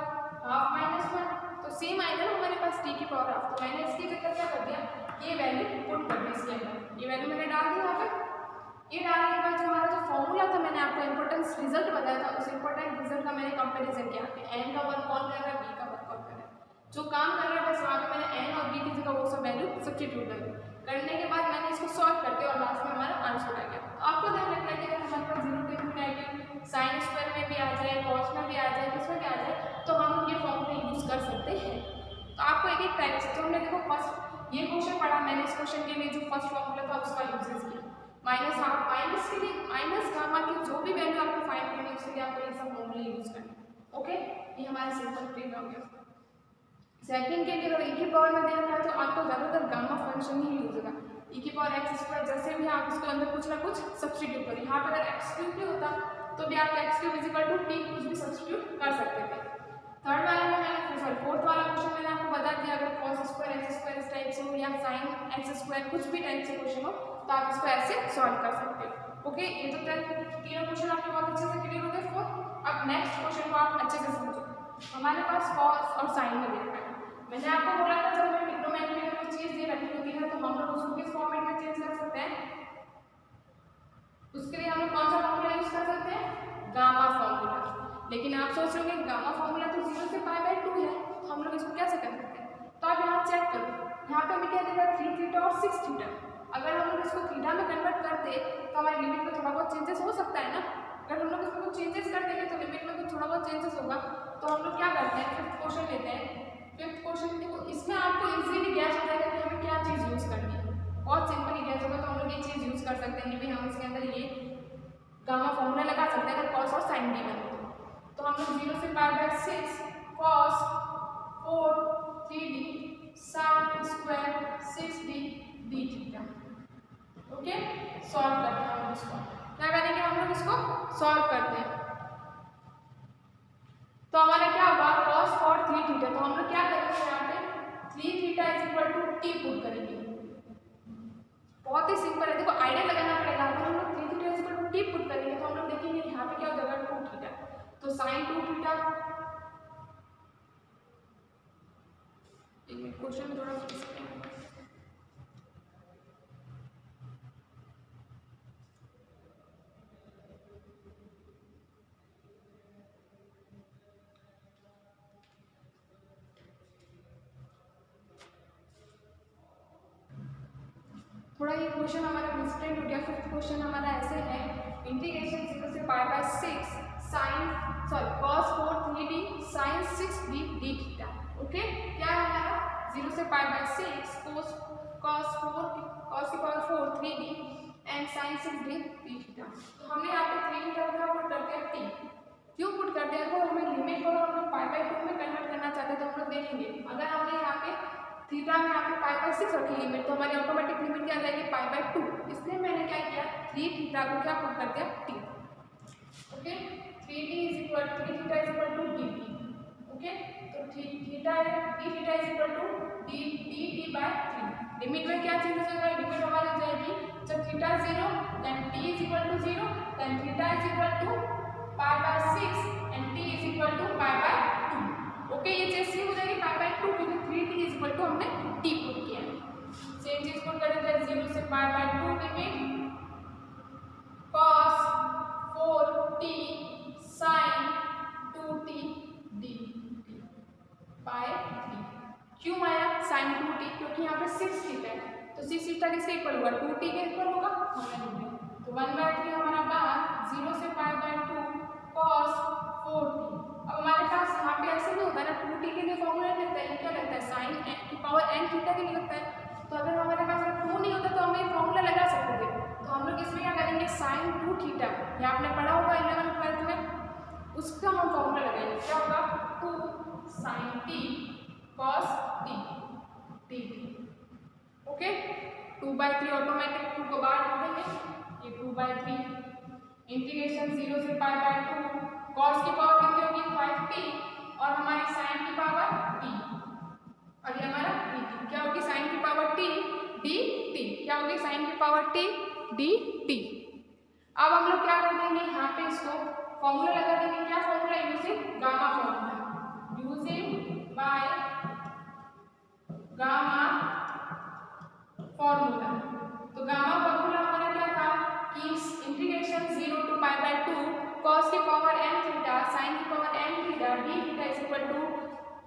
½ - 1, तो सेम आएगा ना हमारे पास t की पावर ½। तो मैंने इसकी जगह क्या कर दिया, ये वैल्यू पुट कर दी इसके अंदर, ये वैल्यू मैंने डाल दी यहाँ पे। ये डालने के बाद जो हमारा जो फॉर्मूला था, मैंने आपको इंपॉर्टेंस रिजल्ट बताया था, उस इंपॉर्टेंट रिजल्ट का मैंने कंपैरिजन किया कि n का वर्क कौन कर रहा है, b का वर्क कौन कर रहा है, जो काम कर रहा है बस वहाँ पे मैंने n और b की जगह वो सब वैल्यू सब्स्टिट्यूट कर दी। करने के बाद मैंने इसको सॉल्व करके और लास्ट में हमारा आंसर आ गया। तो आपको ध्यान रखना है कि अगर हमारे पास 0 to ∞ साइन स्क्वायर में भी आ जाए, कॉस में भी आ जाए, किसमें भी आ जाए, तो हम ये फॉर्मूला यूज कर सकते हैं। तो आपको एक एक टाइप से, तो हमने देखो फर्स्ट ये क्वेश्चन पढ़ा, मैंने इस क्वेश्चन के लिए जो फर्स्ट फॉर्मूला था उसका यूजेस किया, -½ माइनस के लिए माइनस गामा की जो भी वैल्यू आपको फाइंड करनी है उसके लिए आपको ये सब फॉर्मूला यूज करना है। ओके, ये हमारा सिंपल ट्रिक हो गया। सेकंड के लिए अगर e की पावर में दे रखा है तो आपको ज़्यादातर गामा फंक्शन ही यूज होगा, e की पावर x², जैसे भी आप इसके अंदर कुछ ना कुछ सब्स्टिट्यूट करिए। यहाँ पर अगर x³ भी होता तो भी आप x³ = t कुछ भी सब्स्टिट्यूट कर सकते थे। थर्ड वाले में मैंने फोर्थ वाला क्वेश्चन मैंने आपको बता दिया, अगर cos² x² इस टाइप से हो या sin x² कुछ भी टाइप से क्वेश्चन हो तो आप इसको ऐसे सॉल्व कर सकते हो। ओके, ये तो तीनों क्वेश्चन आपके बहुत अच्छे से क्लियर हो गए। फोर्थ, अब नेक्स्ट क्वेश्चन को आप अच्छे से समझो। हमारे पास cos और sin में दे रखा है, मैंने आपको बोला था जब हमें ट्रिग्नोमेट्री में कोई चीज दे रखी होती है तो हम लोग उसको किस फॉर्मेट में चेंज कर सकते हैं, उसके लिए हम लोग कौन सा फॉर्मूला यूज कर सकते हैं, गामा फॉर्मूला। लेकिन आप सोच रहे होंगे गामा फॉर्मूला तो 0 से π/2 है, तो हम लोग इसको कैसे कर सकते हैं। तो आप यहाँ चेक करो, यहाँ पे हमें क्या देगा 3θ और 6θ। अगर हम लोग इसको थीटा में कन्वर्ट करते तो हमारी लिमिट में थोड़ा बहुत चेंजेस हो सकता है ना। अगर हम लोग इसमें कुछ चेंजेस कर देंगे तो लिमिट में कुछ थोड़ा बहुत चेंजेस होगा। तो हम लोग क्या करते हैं, फिफ्थ क्वेश्चन करेंगे भी हम इसके अंदर ये गामा फॉर्मूला लगा सकते हैं अगर कॉस और साइन डी बने तो हम लोग 0 से pi by 6 cos 4 3d sine square 6d d theta. Okay, solve करते हैं हम लोग इसको। क्या करेंगे हम लोग इसको सॉल्व करते हैं तो हमारा क्या होगा cos 4 3 थीटा। तो हम लोग क्या करेंगे यहाँ पे 3 theta is equal to t put करेंगे। बहुत ही सिंपल है, देखो आइडिया लगाना पड़ेगा। अगर हम लोग 3 theta is equal to t put करेंगे तो हम लोग देखेंगे यहाँ पे क्या हो जाएगा 2 थीटा। तो साइन 2 थीटा, क्वेश्चन में थोड़ा थोड़ा ये क्वेश्चन हमारा मिसप्रिंट हो गया। फिफ्थ क्वेश्चन हमारा ऐसे है इंटीग्रेशन 0 से pi by 6 sine cos 4 3d साइन 6d डी थीटा। ओके, क्या है हमारा 0 से पाई बाय 6 cos की power 4 3d and sine 6d d theta. तो हमने यहाँ पे 3 थीटा का पुट कर दिया t। क्यों पुट कर दिया? तो हमें लिमिट को हम लोग पाई बाय 2 में कन्वर्ट करना चाहते हैं तो हम लोग देखेंगे अगर हमने यहाँ पे थीटा में यहाँ पे पाई बाय 6 रखी लिमिट तो हमारी ऑटोमेटिक लिमिट क्या आ जाएगी पाई बाय 2। इसलिए मैंने क्या किया 3 थीटा को क्या पुट कर दिया t। Okay, 3 theta is equal to dt। Okay, तो थीटा है d theta is equal to dt by 3। Limit में क्या चेंजेस होगा? लिमिट हमारी हो जाएगी जब theta 0 then t is equal to 0 then theta is equal to pi by 6 and t is equal to pi by 2। Okay, ये चीज same हो जाएगी पाई बाय 2 क्योंकि 3t इज इक्वल टू हमने t पुट किया। सेम चीज पुट करेंगे 0 से pi by 2 limit cos 4t sin 2t d by 3। क्यों आया sin 2t? क्योंकि यहाँ पे 6 थीटा है तो 6 थीटा किसके इक्वल होगा 2t के इक्वल होगा। तो 1/3 हमारा बात 0 से पाई बाय 2 cos 4t। अब हमारे पास यहाँ पे ऐसे नहीं होता ना 2t के लिए फॉर्मूला लगता है, ये क्या लगता है साइन की पावर n थीटा के लिए लगता है। तो अगर हमारे पास अगर 2 नहीं होता तो हम ये फॉर्मूला लगा सकते थे। तो हम लोग इसमें क्या करेंगे साइन 2 थीटा, ये आपने पढ़ा होगा 11th 12th में, उसका हम फॉर्मूला लगाएंगे। क्या होगा 2 sin t cos t। Okay, 2/3 automatic 2 को बाहर कर देंगे, ये 2/3 इंटीग्रेशन 0 से पाई बाय 2 cos की पावर कितनी होगी 5t और हमारी sin की पावर t और ये हमारा dt। क्या होगी sin की पावर t dt। क्या होगी sin की पावर t dt। अब हम लोग क्या कर देंगे यहाँ पे इसको फॉर्मूला लगा देंगे। क्या formula? Using gamma formula, using by gamma formula. तो गामा फॉर्मूला हमारा क्या था कि integration 0 to pi by 2 cos की पावर m थीटा sin की power n theta d theta is equal to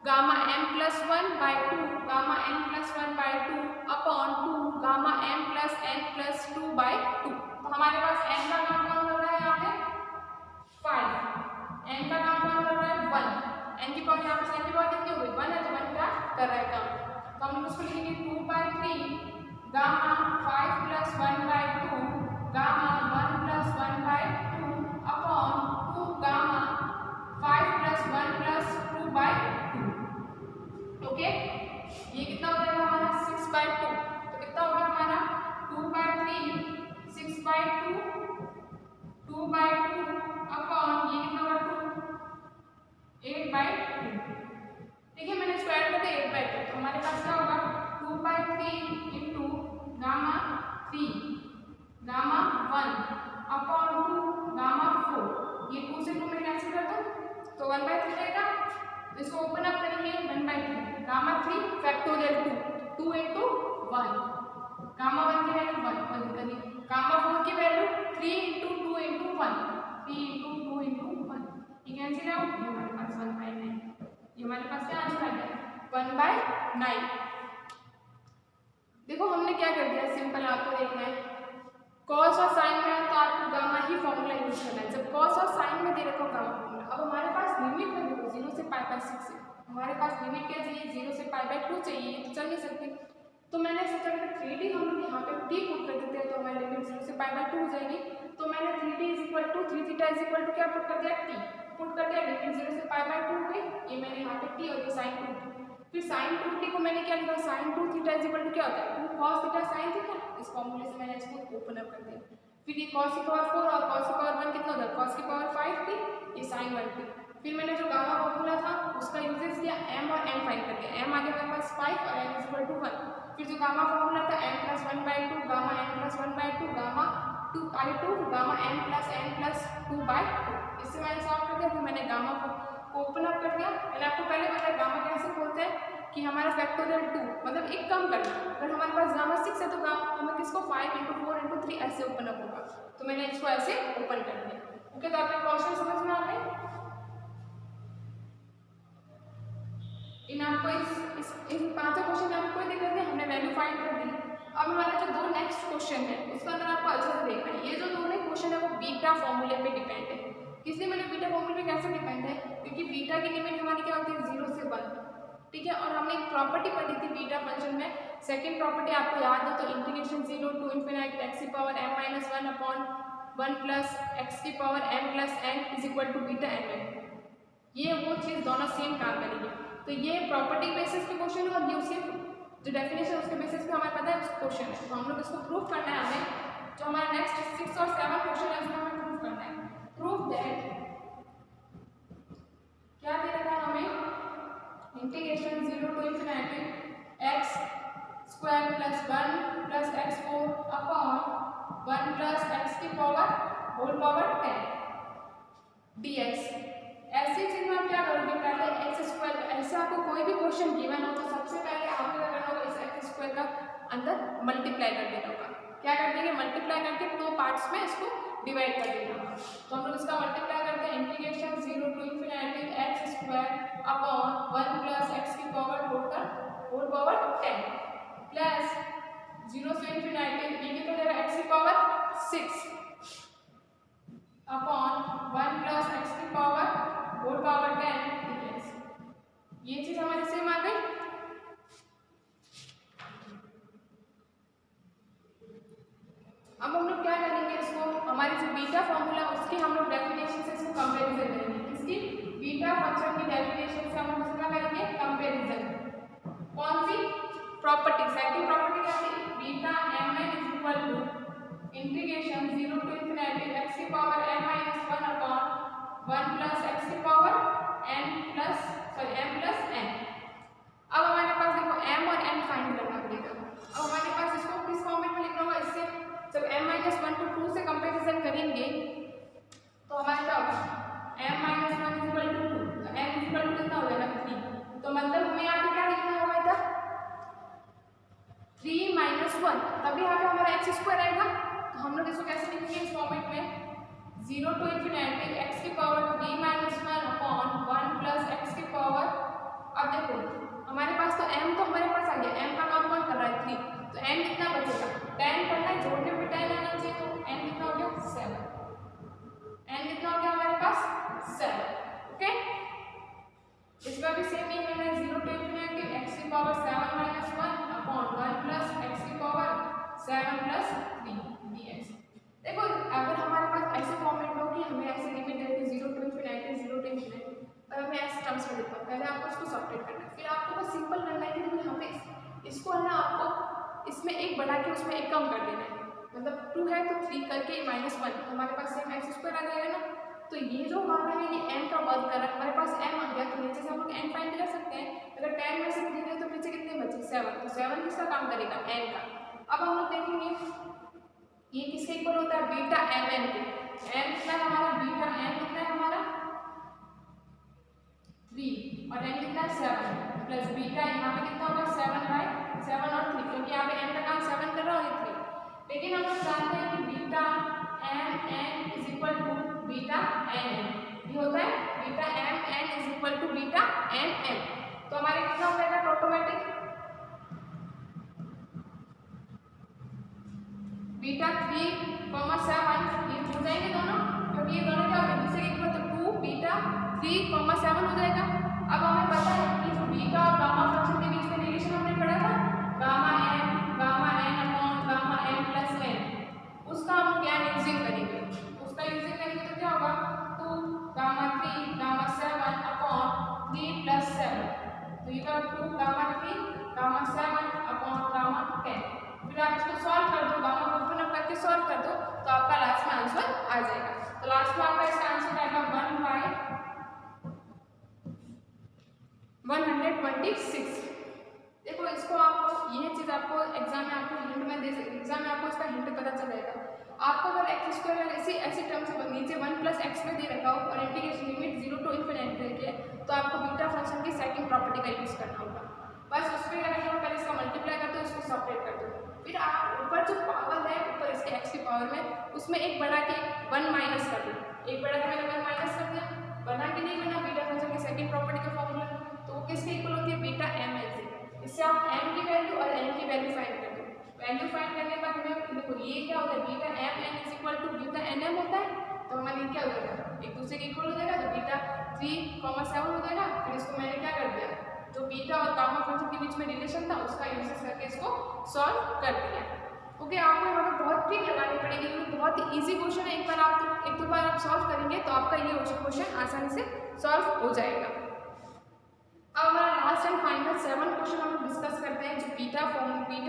gamma m plus 1 by 2 gamma n plus 1 by 2 upon 2 gamma m plus n plus 2 by 2। तो हमारे पास n का नाम कौन कर रहा है यहाँ पे 5, n का नाम कौन कर रहा है 1, n की पावर यहाँ पे sin की पावर कितनी हो गई 1 है तो 1 क्या कर रहा है काम। तो हम उसको लिखेंगे 2/3 gamma 5 plus 1 by 2 gamma 1 plus 1 by 2 upon 2 gamma 5 plus 1 plus 2 by 2। Okay, ये कितना हो जाएगा हमारा 6/2। तो कितना हो गया हमारा 2/3 6/2 2/2 अपॉन ये कितना होगा 2 8/2। देखिए मैंने स्क्वायर कर दिया 8/2 तो हमारे पास क्या होगा 2/3 into gamma 3 gamma 1 upon 2 gamma 4। ये 2 से 2 में कैंसिल कर दो तो 1/3 रहेगा। तो इसको ओपन अप करेंगे 1/3 गामा 3 फैक्टोरियल 2 इंटू 1 गामा 1 की वैल्यू 1 बंद करिए, गामा 4 की value 3 into 2 into 1 3 into 2 into 1। ये कैंसिल आउट, ये हमारे पास 1/9। ये हमारे पास क्या आंसर आ गया 1/9। देखो हमने क्या कर दिया, सिंपल आपको देखना है कॉस और साइन में है तो आपको गामा ही फॉर्मूला यूज करना है। जब कॉस और साइन में दे रखो गामा फॉर्मूला। अब हमारे पास लिमिट में देखो 0 से पाई बाय 6 है, हमारे पास लिमिट क्या चाहिए 0 से पाई बाय 2 चाहिए, तो चल नहीं सकती। तो मैंने सोचा अगर 3D हम लोग यहाँ पे t पुट कर देते हैं तो हमारी लिमिट 0 से π/2 हो जाएगी। तो मैंने 3d = 3 थीटा = क्या पुट कर दिया, t पुट कर दिया, लिमिट 0 से π/2 हो गई। ये मैंने यहाँ पे t और ये sin 2t, फिर sin 2t को मैंने क्या लिखा, sin 2 थीटा = क्या होता है 2 cos थीटा sin थीटा। इस फॉर्मूले से मैंने इसको ओपन अप कर दिया। फिर ये cos की पावर 4 और cos की पावर 1 कितना होता है, cos की पावर 5t, ये sin 1t। फिर मैंने जो गामा फॉर्मूला था उसका यूजेस किया, m और n फाइंड कर दिया, m आ गया मेरे पास 5 और n = 1। फिर जो गामा फॉर्मूला था m + 1/2 gamma n + 1/2 gamma 2i2 gamma n + 2/2। इससे मैंने सॉल्व कर दिया। फिर मैंने गामा को ओपन अप कर दिया। मैंने आपको पहले बताया गामा कैसे बोलते हैं कि हमारा फैक्टोरियल 2 मतलब एक कम करना। अगर हमारे पास गामा 6 है तो गामा हमें किसको 5 × 4 × 3 ऐसे ओपन अप होगा। तो मैंने इसको ऐसे ओपन कर दिया। ओके, तो आपके क्वेश्चन समझ में आ गए। इन आपको इस पांचों क्वेश्चन में आपको कोई दिक्कत नहीं, हमने वैल्यू फाइंड कर दी। अब हमारा जो दो नेक्स्ट क्वेश्चन है उसके अंदर आपको अच्छे से देखना है। ये जो दोनों क्वेश्चन है वो बीटा फॉर्मूले पे डिपेंड है। इसलिए मैंने बीटा फॉर्मूले पे कैसे डिपेंड है, क्योंकि बीटा की लिमिट हमारी क्या होती है 0 से 1, ठीक है। और हमने एक प्रॉपर्टी पढ़ी थी बीटा फंक्शन में, सेकंड प्रॉपर्टी आपको याद हो तो integration 0 to ∞ x⁻m−1/1 + x⁻m + n = beta mn। ये वो चीज़ दोनों सेम काम करेंगे। तो ये प्रॉपर्टी बेसिस पे क्वेश्चन है और ये उसके जो डेफिनेशन उसके बेसिस पे हमें पता है उस क्वेश्चन है। तो हम लोग इसको प्रूव करना है हमें। जो हमारा नेक्स्ट 6 और 7 क्वेश्चन है उसमें हमें प्रूव करना है। प्रूव दैट क्या दे रखा है हमें, integration 0 to ∞ x² + 1 + x4/1 + x⁻10 dx। ऐसी चीज में आप क्या करोगे, पहले x² ऐसे आपको कोई भी क्वेश्चन गिवन हो तो सबसे पहले आपको क्या करना होगा, इस x² का अंदर मल्टीप्लाई कर देना होगा। क्या कर देंगे, मल्टीप्लाई करके 2 पार्ट्स में इसको डिवाइड कर देना होगा। तो हम लोग इसका मल्टीप्लाई करते हैं, integration 0 to ∞ x² / 1 + x⁻10 plus 0 से ∞ ये कितना देगा x⁻6 / 1 + x⁻10 dx। ये चीज हमारी सेम आ गई। अब हम लोग क्या करेंगे, इसको हमारी जो बीटा फॉर्मूला उसकी हम लोग डेफिनेशन से इसको कंपैरिजन करेंगे। किसकी, बीटा फंक्शन की डेफिनेशन से हम लोग इसका करेंगे कंपैरिजन। कौन सी प्रॉपर्टी, सेकंड प्रॉपर्टी क्या थी, beta mn = integration 0 to ∞ x⁻m−1/1 + x⁻m n। अब हमारे पास देखो m और n फाइंड करना पड़ेगा। अब हमारे पास इसको किस फॉर्मेट में लिखना होगा, इससे जब m-1 को 2 से कंपैरिजन करेंगे तो हमारे क्या होगा, m-1 = 2 तो n कितना हो जाएगा 3। तो मतलब हमें यहाँ पे क्या लिखना होगा, इधर 3 - 1, तभी यहाँ पे हमारा x² आएगा। तो हम लोग इसको कैसे लिखेंगे इस फॉर्मेट में, 0 to ∞ x⁻3−1/1 + x⁻। अब देखो हमारे पास तो m तो हमारे पास आ गया, m का काम कौन कर रहा है 3, तो n कितना बचेगा 10 करना है, जोड़ने पे 10 आना चाहिए। तो n कितना हो गया 7, n कितना हो गया हमारे पास 7। ओके, इसका भी सेम ही है, 0 to ∞ x⁻7−1/1 + x⁻7 + 3 dx। देखो अगर हमारे पास ऐसे फॉर्मेट हो कि हमें ऐसे limit they the 0 to ∞ 0 to ∞, और हमें ऐसे टर्म्स में लिखा, पहले आपको इसको सॉर्टेट करना है, फिर आपको बस सिंपल करना है कि देखो यहाँ पे इसको है ना, आपको इसमें एक बढ़ा के उसमें एक कम कर देना है। मतलब 2 है तो 3 करके -1 हमारे पास सेम x² आ जाएगा ना। तो ये जो हमारा है ये n का वर्ग कर रहा है, हमारे पास m आ गया, तो नीचे से हम लोग n फाइंड कर सकते हैं। अगर 10 में से 3 है तो पीछे कितने बचे 7, तो 7 किसका काम करेगा n का। अब हम लोग देखेंगे ये किसके इक्वल होता है, बीटा mn के। m कितना है हमारा, बीटा m कितना है हमारा 3 और n कितना है 7 प्लस बीटा यहाँ पे कितना होगा 7/7 और 3, क्योंकि यहाँ पे n का काम 7 कर रहा है 3। लेकिन हम लोग जानते हैं कि बीटा mn = बीटा nn, ये होता है बीटा mn = बीटा nm। तो हमारे कितना हो जाएगा ऑटोमेटिक बीटा 3,7 ये जुड़ जाएंगे दोनों, क्योंकि ये दोनों क्या होते हैं दूसरे इक्वल, तो 2 बीटा 3,7 हो जाएगा। अब हमें पता है कि जो बीटा और गामा फंक्शन के बीच में रिलेशन हमने पढ़ा था, गामा m 7, तो ये का 2 गामा 3 गामा 7 अपॉन गामा 10। फिर आप इसको सॉल्व कर दो, गामा को ओपन अप करके सॉल्व कर दो तो आपका लास्ट में आंसर आ जाएगा। तो लास्ट में आपका इसका आंसर आएगा 1/126। देखो इसको आपको ये चीज़ आपको एग्जाम में आपको हिंट में एग्जाम में आपको इसका हिंट पता चलेगा। आपको अगर एक्स स्क्वायर ऐसी टर्म से नीचे 1 + x में दे रखा हो और इंटीग्रेशन लिमिट 0 to ∞ रखी है तो आपको बीटा फंक्शन की सेकंड प्रॉपर्टी का यूज करना होगा। बस उसमें क्या करना होगा, पहले इसका मल्टीप्लाई कर दो, इसको सेपरेट कर दो, फिर आप ऊपर जो पावर है ऊपर इसके x की पावर में उसमें एक बढ़ा के 1 माइनस कर दो। एक बढ़ा के मैंने 1 माइनस कर दिया, बना कि नहीं बना बीटा फंक्शन की सेकंड प्रॉपर्टी का फॉर्मूला, तो वो किसके इक्वल होती है, बीटा m n से। इससे आप m की वैल्यू और n की वैल्यू फाइंड कर दो। वैल्यू फाइंड करने के बाद हमें देखो ये क्या होता है, beta m n = beta n m होता है, तो हमारे क्या हो जाएगा, एक दूसरे के इक्वल हो जाएगा, तो बीटा 3,7 हो जाएगा। फिर इसको मैंने क्या कर दिया, जो बीटा और गामा फंक्शन के बीच में रिलेशन था उसका यूज करके इसको सॉल्व कर दिया। ओके, आपको यहाँ पे बहुत ट्रिक लगानी पड़ेगी क्योंकि बहुत ही ईजी क्वेश्चन है। एक दो बार आप सॉल्व करेंगे तो आपका ये क्वेश्चन आसानी से सॉल्व हो जाएगा। अब हमारा लास्ट एंड फाइनल 7 क्वेश्चन हम लोग डिस्कस करते हैं जो बीटा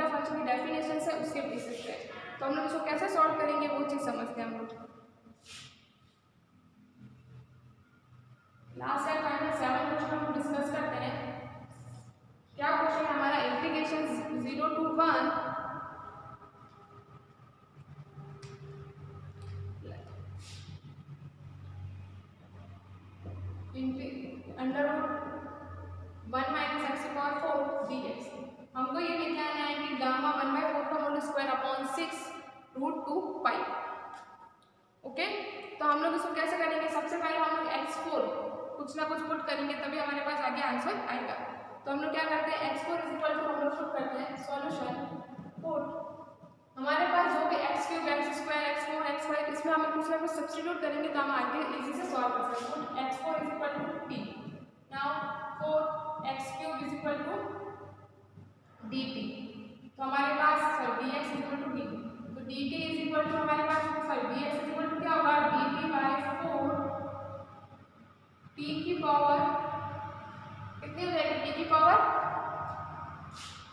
फंक्शन की डेफिनेशन है उसके बेसिस पे। तो हम लोग इसको कैसे सॉल्व करेंगे वो चीज़ समझते हैं हम लोग। लास्ट एंड फाइनल 7 क्वेश्चन हम लोग डिस्कस करते हैं। क्या क्वेश्चन हमारा, इंटीग्रेशन 0 to 1 √1 - x⁴ dx। हमको ये निकालना है कि गामा 1/4 का होल स्क्वायर अपॉन 6 √2π। ओके, तो हम लोग इसको कैसे करेंगे, सबसे पहले हम लोग x4 कुछ ना कुछ पुट करेंगे तभी हमारे पास आगे आंसर आएगा। तो हम लोग क्या करते हैं, x4 = हम लोग पुट करते हैं सॉल्यूशन पुट, हमारे पास जो भी x3 x2 x4 x5 इसमें हमें कुछ ना कुछ सब्स्टिट्यूट करेंगे तो हम आगे इजी से सॉल्व कर सकते हैं। x4 = t, now 4x3 = dt, तो हमारे पास dx = dt, तो dt हमारे पास dx क्या होगा, dt/4 t की पावर कितनी हो जाएगी, t की पावर,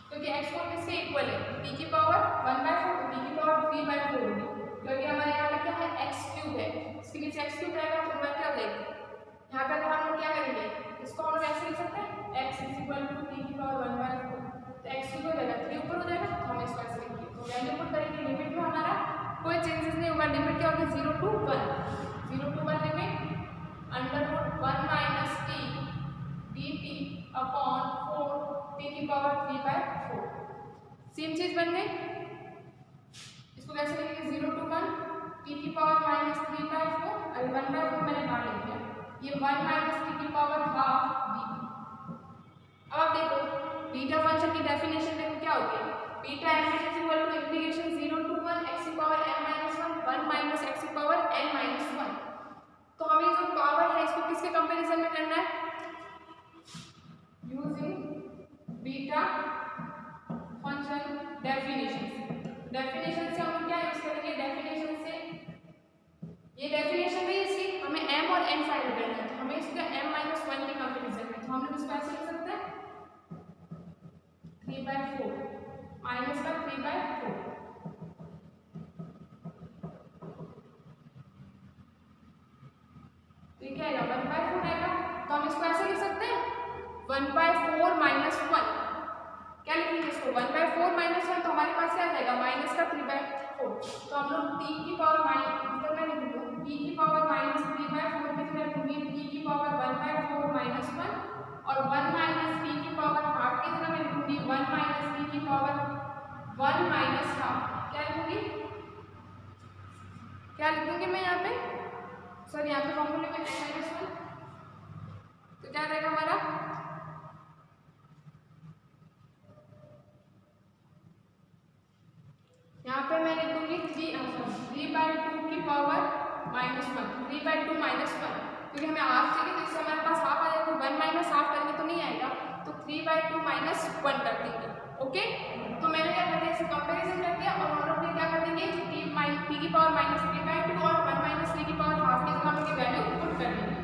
क्योंकि x4 किसके इक्वल है, t की पावर 1/4, तो t की पावर 3/4 होगी, क्योंकि हमारे यहाँ पे क्या है x³ है, इसके नीचे x³ रहेगा तो हमारा क्या हो जाएगा, यहाँ पे हम लोग क्या करेंगे, इसको हम लोग ऐसे लिख सकते हैं x = t की पावर 1/4, तो x³ हो जाएगा 3 ऊपर हो जाएगा, तो हम इसको ऐसे लिखेंगे। तो वैल्यू पुट करेंगे, लिमिट में हमारा कोई चेंजेस नहीं होगा, लिमिट क्या होगी 0 to 1 limit √1 - t dt upon 4 t की पावर 3/4। सेम चीज बन गई, इसको कैसे लिखेंगे 0 to 1 t की पावर -3/4, और 1/4 मैंने बाहर लिख दिया, ये 1 - t की पावर ½ dt। अब आप देखो बीटा फंक्शन की डेफिनेशन देखो क्या होती है, beta m = integration 0 to 1 x⁻m - 1 1 - x⁻n - 1। तो हमें जो पावर है इसको किसके कंपैरिजन में करना है, यूजिंग बीटा फंक्शन डेफिनेशन से हम लोग क्या यूज करेंगे, डेफिनेशन से ये डेफिनेशन है इसकी, हमें m और n फाइंड करना है, तो हमें इसका m - 1 के कंपैरिजन में, तो हम लोग इसको ऐसे लिख सकते हैं 3/4 माइनस का 3/4, तो ये क्या आएगा 1/4 आएगा, तो हम इसको ऐसे लिख सकते हैं 1/4 - 1, क्या लिखेंगे इसको 1/4 - 1, तो हमारे पास क्या आ जाएगा माइनस का 3/4, तो हम लोग t की पावर इधर मैं लिख दूँ t की पावर -3/4 कितना लिखूंगी, t की पावर 1/4 - 1, और 1 - t की पावर ½ कितना मैं लिखूंगी 1 - t की पावर 1 - ½ क्या लिखूंगी, क्या लिखूंगी मैं यहाँ पे, सर यहाँ पे फॉर्मूले में n-1, तो क्या रहेगा हमारा यहाँ पे मैं लिखूंगी 3/2 की पावर -1, 3/2 - 1, क्योंकि हमें हाफ चाहिए तो इससे हमारे पास हाफ आ जाएगा, तो 1 - हाफ करेंगे तो नहीं आएगा, तो 3/2 - 1 कर देंगे। ओके, तो मैंने क्या कर दिया, इसे कंपैरिजन कर दिया, और हम लोग क्या कर देंगे t की पावर -3/2 और 1 - t की पावर ½ की जगह हम लोग वैल्यू पुट कर देंगे।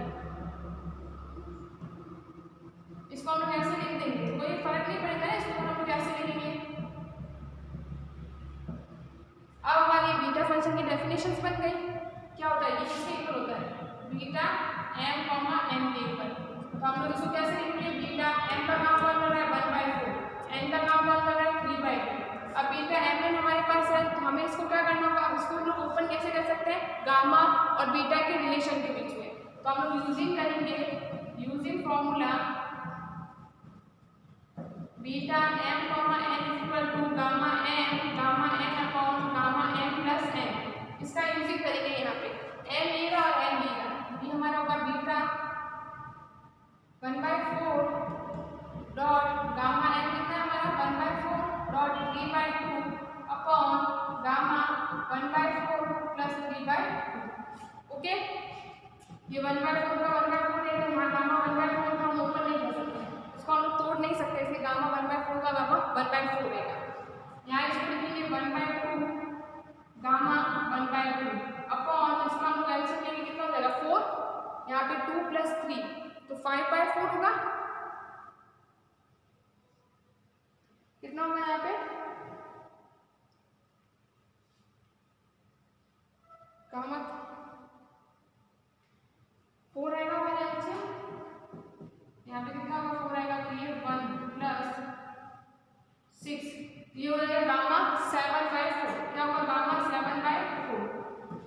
इसको हम लोग ऐसे लिख देंगे, तो कोई फर्क नहीं पड़ेगा ना, इसको हम लोग ऐसे लिखेंगे। अब हमारी बीटा फंक्शन की डेफिनेशंस बन गई। क्या होता है, ये किसके इक्वल होता है, बीटा m कॉमा n के इक्वल। तो हम लोग इसको कैसे लिखेंगे, बीटा m का काम बन रहा है 1/4, n का काम बन रहा है 3/2। अब बीटा mn हमारे पास है, तो हमें इसको क्या करना होगा, अब इसको हम लोग ओपन कैसे कर सकते हैं, गामा और बीटा के रिलेशन के बीच में। तो हम लोग यूजिंग करेंगे, using formula beta m comma n equal to gamma n upon gamma m plus n। इसका यूजिंग करेंगे यहाँ पे m लेगा और n लेगा, ये हमारा होगा बीटा 1/4 डॉट गामा n कितना है हमारा 1/4 dot 3/2 upon gamma 1/4 plus 3/2। Okay, ये 1/4 का 1/4 है, यहाँ गामा 1/4 का हम ओपन नहीं कर सकते, इसको हम लोग तोड़ नहीं सकते, इसलिए गामा 1/4 का गामा 1/4 रहेगा। यहाँ इसको लिखेंगे 1/2 गामा 1/2 अपॉन, इसका हम लोग एलसीएम लेंगे, कितना हो जाएगा 4, यहाँ पे 2 प्लस 3 तो 5/4 होगा। कितना होगा यहाँ पे, गामा 4 आएगा हमारा एलसीएम, यहाँ पे कितना होगा 4 आएगा, तो ये 1 प्लस 6, ये हो जाएगा गामा 7/4। क्या होगा, गामा 7/4।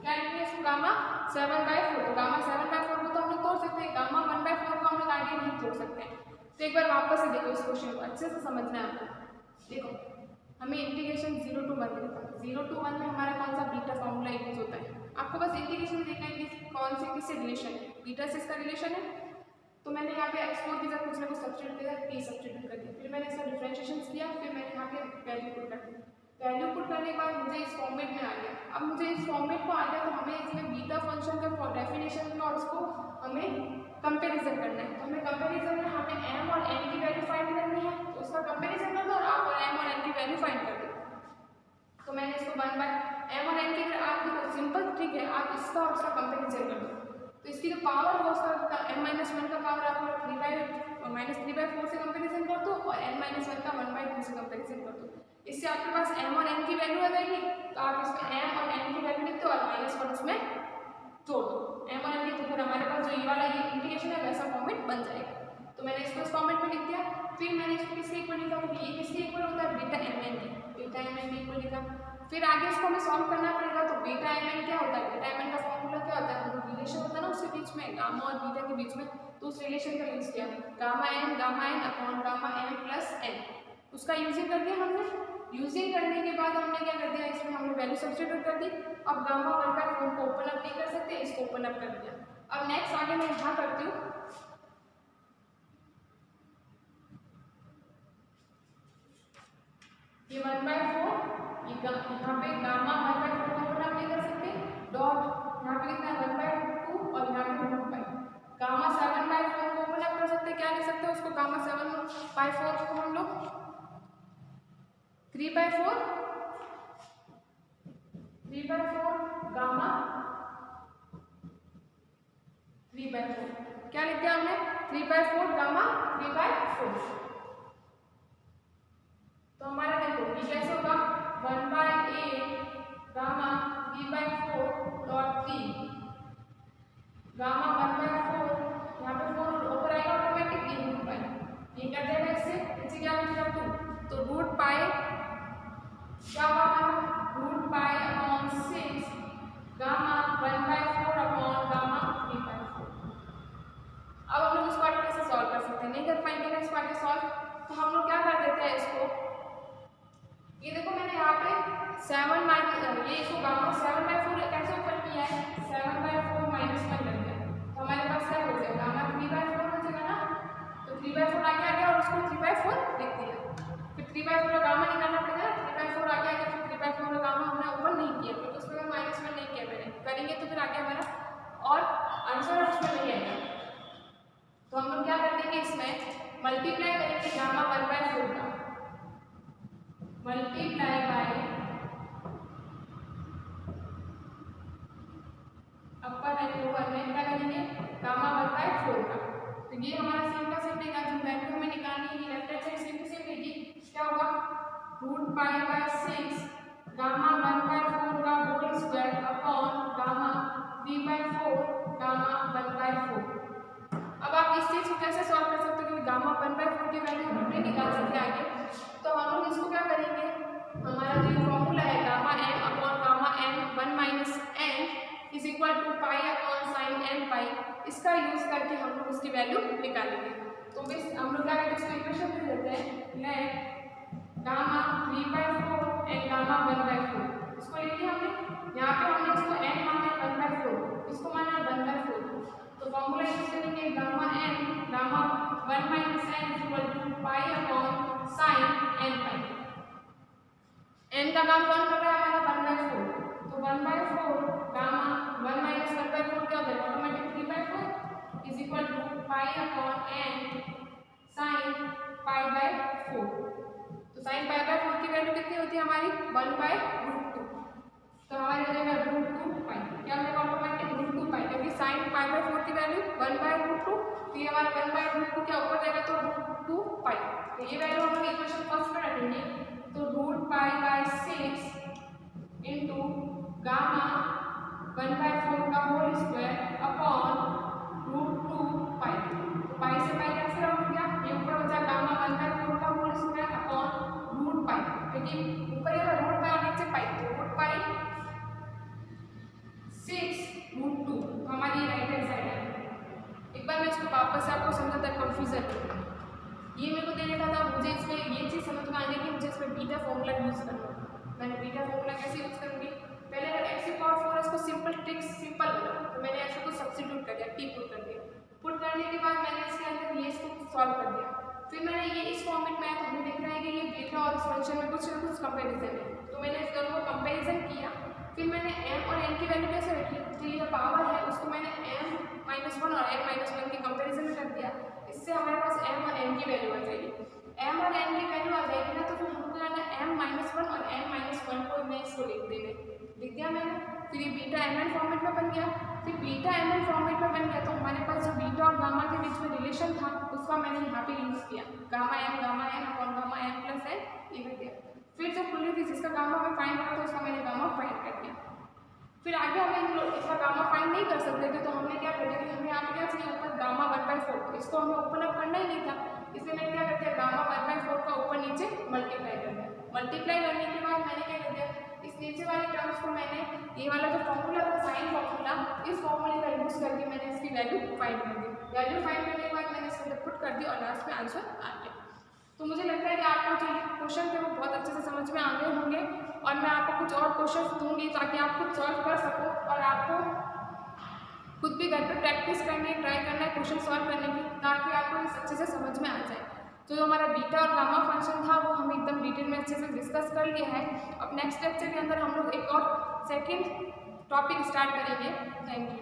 क्या लिखेंगे इसको, गामा 7/4। तो गामा 7/4 को तो हम लोग तोड़ सकते हैं, गामा 1/4 को हम लोग आगे नहीं तोड़ सकते। तो एक बार वापस से देखो इस क्वेश्चन को, अच्छे से समझना है आपको। देखो हमें इंटीग्रेशन 0 to 1 देता है, 0 to 1 में हमारा कौन सा बीटा फॉर्मूला यूज होता है, आपको बस इंटीग्रेशन देखना है कि कौन से किससे रिलेशन है, बीटा से इसका रिलेशन है। तो मैंने यहाँ पे x4 के साथ कुछ ना कुछ सब्स्टिट्यूट किया, p सब्स्टिट्यूट कर दिया, फिर मैंने इसका डिफरेंशिएशन किया, फिर मैंने यहाँ पे वैल्यू पुट कर दी। वैल्यू पुट करने के बाद मुझे इस फॉर्मेट में आ गया। अब मुझे इस फॉर्मेट को आ गया, तो हमें इसमें बीटा फंक्शन का डेफिनेशन का और उसको हमें कंपेरिजन करना है। तो हमें कंपेरिजन में यहाँ पे m और n की वैल्यू फाइंड करनी है, तो उसका कंपेरिजन कर दो और आप m और n की वैल्यू फाइंड कर दो। तो मैंने इसको 1/m और n की, आप देखो सिंपल ट्रिक है, आप इसका और उसका कंपेरिजन कर दो, तो इसकी जो पावर है उसका m-1 का पावर आप 3/4 से कंपेरिजन कर दो और n-1 का 1/2 से कंपेरिजन कर दो। इससे आपके पास m और n की वैल्यू आ जाएगी, तो आप इसमें m और n की वैल्यू लिख दो और -1 उसमें जोड़ दो m और n की, तो फिर हमारे पास जो ये वाला ये इंटीग्रेशन है वैसा फॉर्मेट बन जाएगा। तो मैंने इसको इस फॉर्मेट में लिख दिया। फिर मैंने इसको किसके इक्वल लिखा, क्योंकि ये किसके इक्वल होता है, बीटा mn के, बीटा mn के इक्वल लिखा। फिर आगे इसको हमें सॉल्व करना पड़ेगा। तो बीटा mn क्या होता है, बीटा mn का फॉर्मूला क्या होता है, जो रिलेशन होता है ना उसके बीच में, गामा और बीटा के बीच में, तो उस रिलेशन का यूज किया, gamma n upon gamma m plus n, उसका यूजिंग कर दिया हमने। यूजिंग करने के बाद हमने क्या कर दिया, इसमें हमने वैल्यू सब्स्टिट्यूट कर दी। अब गामा 1/4 को ओपन अप नहीं कर सकते, इसको ओपन अप कर दिया। अब नेक्स्ट आगे मैं यहाँ करती हूँ, ये 1/4, ये यहाँ पे गामा 1/4 को ओपन अप नहीं कर सकते, डॉट यहाँ पे कितना 1/2 और यहाँ पे 1/2, गामा 7/4 को ओपन अप कर सकते, क्या लिख सकते हैं उसको, गामा 7/4 को हम लोग 3/4 गामा 3/4, क्या लिख दिया हमने 3/4 गामा 3/4। तो हमारा देखो ये कैसे होगा, 1/8 गामा 3/4 डॉट 3 गामा 1/4, यहाँ पे 4 ऊपर आएगा ऑटोमेटिक, ये रूट पाई, ये कर देगा इससे क्या बचेगा 2, तो रूट पाई क्या होगा, root pi upon 6 gamma 1/4 upon gamma 3/4। अब हम लोग इसको आगे कैसे सॉल्व कर सकते हैं, नहीं कर पाएंगे ना इसको आगे सॉल्व, तो हम लोग क्या कर देते हैं इसको, ये देखो मैंने यहाँ पे 7 माइनस ये इसको गामा 7/4 कैसे ऊपर किया है, 7/4 -1 लग गया, तो हमारे पास क्या हो जाएगा, गामा 3/4 हो जाएगा ना, तो 3/4 आगे आ गया और उसको 3/4 लिख दिया। फिर 3/4 का गामा निकालना पड़ेगा, 3/4 आगे आ गया, फिर 3/4 का गामा हमने ऊपर नहीं किया क्योंकि उसमें -1 नहीं किया, मैंने करेंगे तो फिर आगे हमारा और आंसर उसमें नहीं आएगा। तो हम लोग क्या कर देंगे, इसमें मल्टीप्लाई करेंगे गामा 1/4 का, multiply by upper and lower में क्या करेंगे, गामा 1/4 का, तो ये हमारा सेम का सेम रहेगा, जो वैल्यू हमें रूट पाई बाय 6 गामा 1/4 का whole square upon gamma 3/4 gamma 1/4। अब आप इस चीज को कैसे सॉल्व कर सकते हो, क्योंकि गामा 1/4 की वैल्यू हम नहीं निकाल सकते आगे, तो हम लोग इसको क्या करेंगे, हमारा जो फॉर्मूला है gamma m upon gamma n 1 minus n is equal to pi upon sine n pi, इसका यूज करके हम लोग इसकी वैल्यू निकालेंगे। तो बस हम लोग क्या करेंगे, इसको इक्वेशन दे देते हैं, लेट गामा 3/4 एंड गामा 1/4, इसको लिख लिया हमने, यहाँ पे हमने इसको n माना 1/4, इसको माना 1/4, तो फॉर्मूला यूज करेंगे gamma n gamma 1 minus n equal to pi upon sine n pi. n का काम कौन कर रहा है हमारा 1/4, तो 1/4 गामा 1 माइनस 1/4 क्या होता है automatic 3/4 is equal to pi upon n sine pi by 4। तो साइन पाई बाय 4 की वैल्यू कितनी होती है हमारी 1/√2, तो हमारी हो जाएगा √2 पाई, क्या हो जाएगा ऑटोमेटिक √2 पाई, क्योंकि साइन पाई बाय 4 की वैल्यू 1/√2, तो ये हमारा 1/√2 क्या ऊपर जाएगा तो √2 पाई, तो ये वैल्यू हम लोग इक्वेशन फर्स्ट में रखेंगे, तो root pi by 6 into gamma 1/4 का होल स्क्वायर अपॉन √2 पाई, तो पाई से पाई कैंसिल आउट हो गया, ये ऊपर बचा गामा 1/4 का whole square upon root pi, क्योंकि ऊपर ये रूट पाई और नीचे पाई, तो रूट पाई 6√2 हमारी राइट हैंड साइड है। एक बार मैं इसको वापस से आपको समझाता है कंफ्यूजन, ये मेरे को दे रखा था, मुझे इसमें ये चीज़ समझ में आ गई कि मुझे इसमें बीटा फॉर्मूला यूज़ करना है। मैंने बीटा फॉर्मूला कैसे यूज़ करूँगी, पहले अगर x की पावर 4 इसको सिंपल ट्रिक्स सिंपल बना, तो मैंने ऐसे को सब्स्टिट्यूट कर दिया, टी पुट कर दिया, पुट करने के बाद मैंने इसके अंदर ये इसको सॉल्व कर दिया, फिर मैंने ये इस फॉर्मेट में आया तो हमें दिख रहा है कि ये बीटा और इस फंक्शन में कुछ ना कुछ कंपेरिजन है, तो मैंने इस दोनों को कंपेरिजन किया, फिर मैंने m और n की वैल्यू कैसे रखी, तो ये जो पावर है उसको मैंने m-1 और n-1 के कंपेरिजन में रख दिया, इससे हमारे पास m और n की वैल्यू आ जाएगी, m और n की वैल्यू आ जाएगी ना, तो फिर हमको जाना m-1 और n-1 को मैं इसको लिख दिया मैंने, फिर ये बीटा mn फॉर्मेट में बन गया, फिर बीटा mn फॉर्मेट में बन गया, तो हमारे पास जो बीटा और गामा के बीच में रिलेशन था उसका मैंने यहाँ पे यूज किया, gamma n upon gamma n plus n ये बन गया, फिर जो खुली थी जिसका गामा में फाइंड करना था उसका मैंने गामा फाइंड कर दिया, फिर आगे हमें इसका गामा फाइंड नहीं कर सकते थे, तो हमने क्या कर दिया कि हमें यहाँ पे क्या चाहिए ऊपर गामा 1/4, इसको हमें ओपन अप करना ही नहीं था, इसलिए मैंने क्या कर दिया गामा 1/4 का ऊपर नीचे मल्टीप्लाई कर दिया, मल्टीप्लाई करने के बाद मैंने क्या कर दिया इस नीचे वाले टर्म्स को मैंने ये वाला जो फॉर्मूला था साइन फॉर्मूला, इस फॉर्मूले का यूज करके मैंने इसकी वैल्यू फाइंड कर दी, वैल्यू फाइंड करने के बाद मैंने इसके अंदर पुट कर दी और लास्ट में आंसर आ गया। तो मुझे लगता है कि आपको जो क्वेश्चन थे वो बहुत अच्छे से समझ में आ गए होंगे, और मैं आपको कुछ और क्वेश्चन दूंगी ताकि आप खुद सॉल्व कर सको और आपको खुद भी घर पर प्रैक्टिस करनी ट्राई करना है क्वेश्चन सॉल्व करने की, ताकि आपको इस अच्छे से समझ में आ जाए। तो जो हमारा बीटा और गामा फंक्शन था वो हम एकदम डिटेल में अच्छे से डिस्कस कर लिया है। अब नेक्स्ट लेक्चर के अंदर हम लोग एक और सेकेंड टॉपिक स्टार्ट करेंगे। Thank you.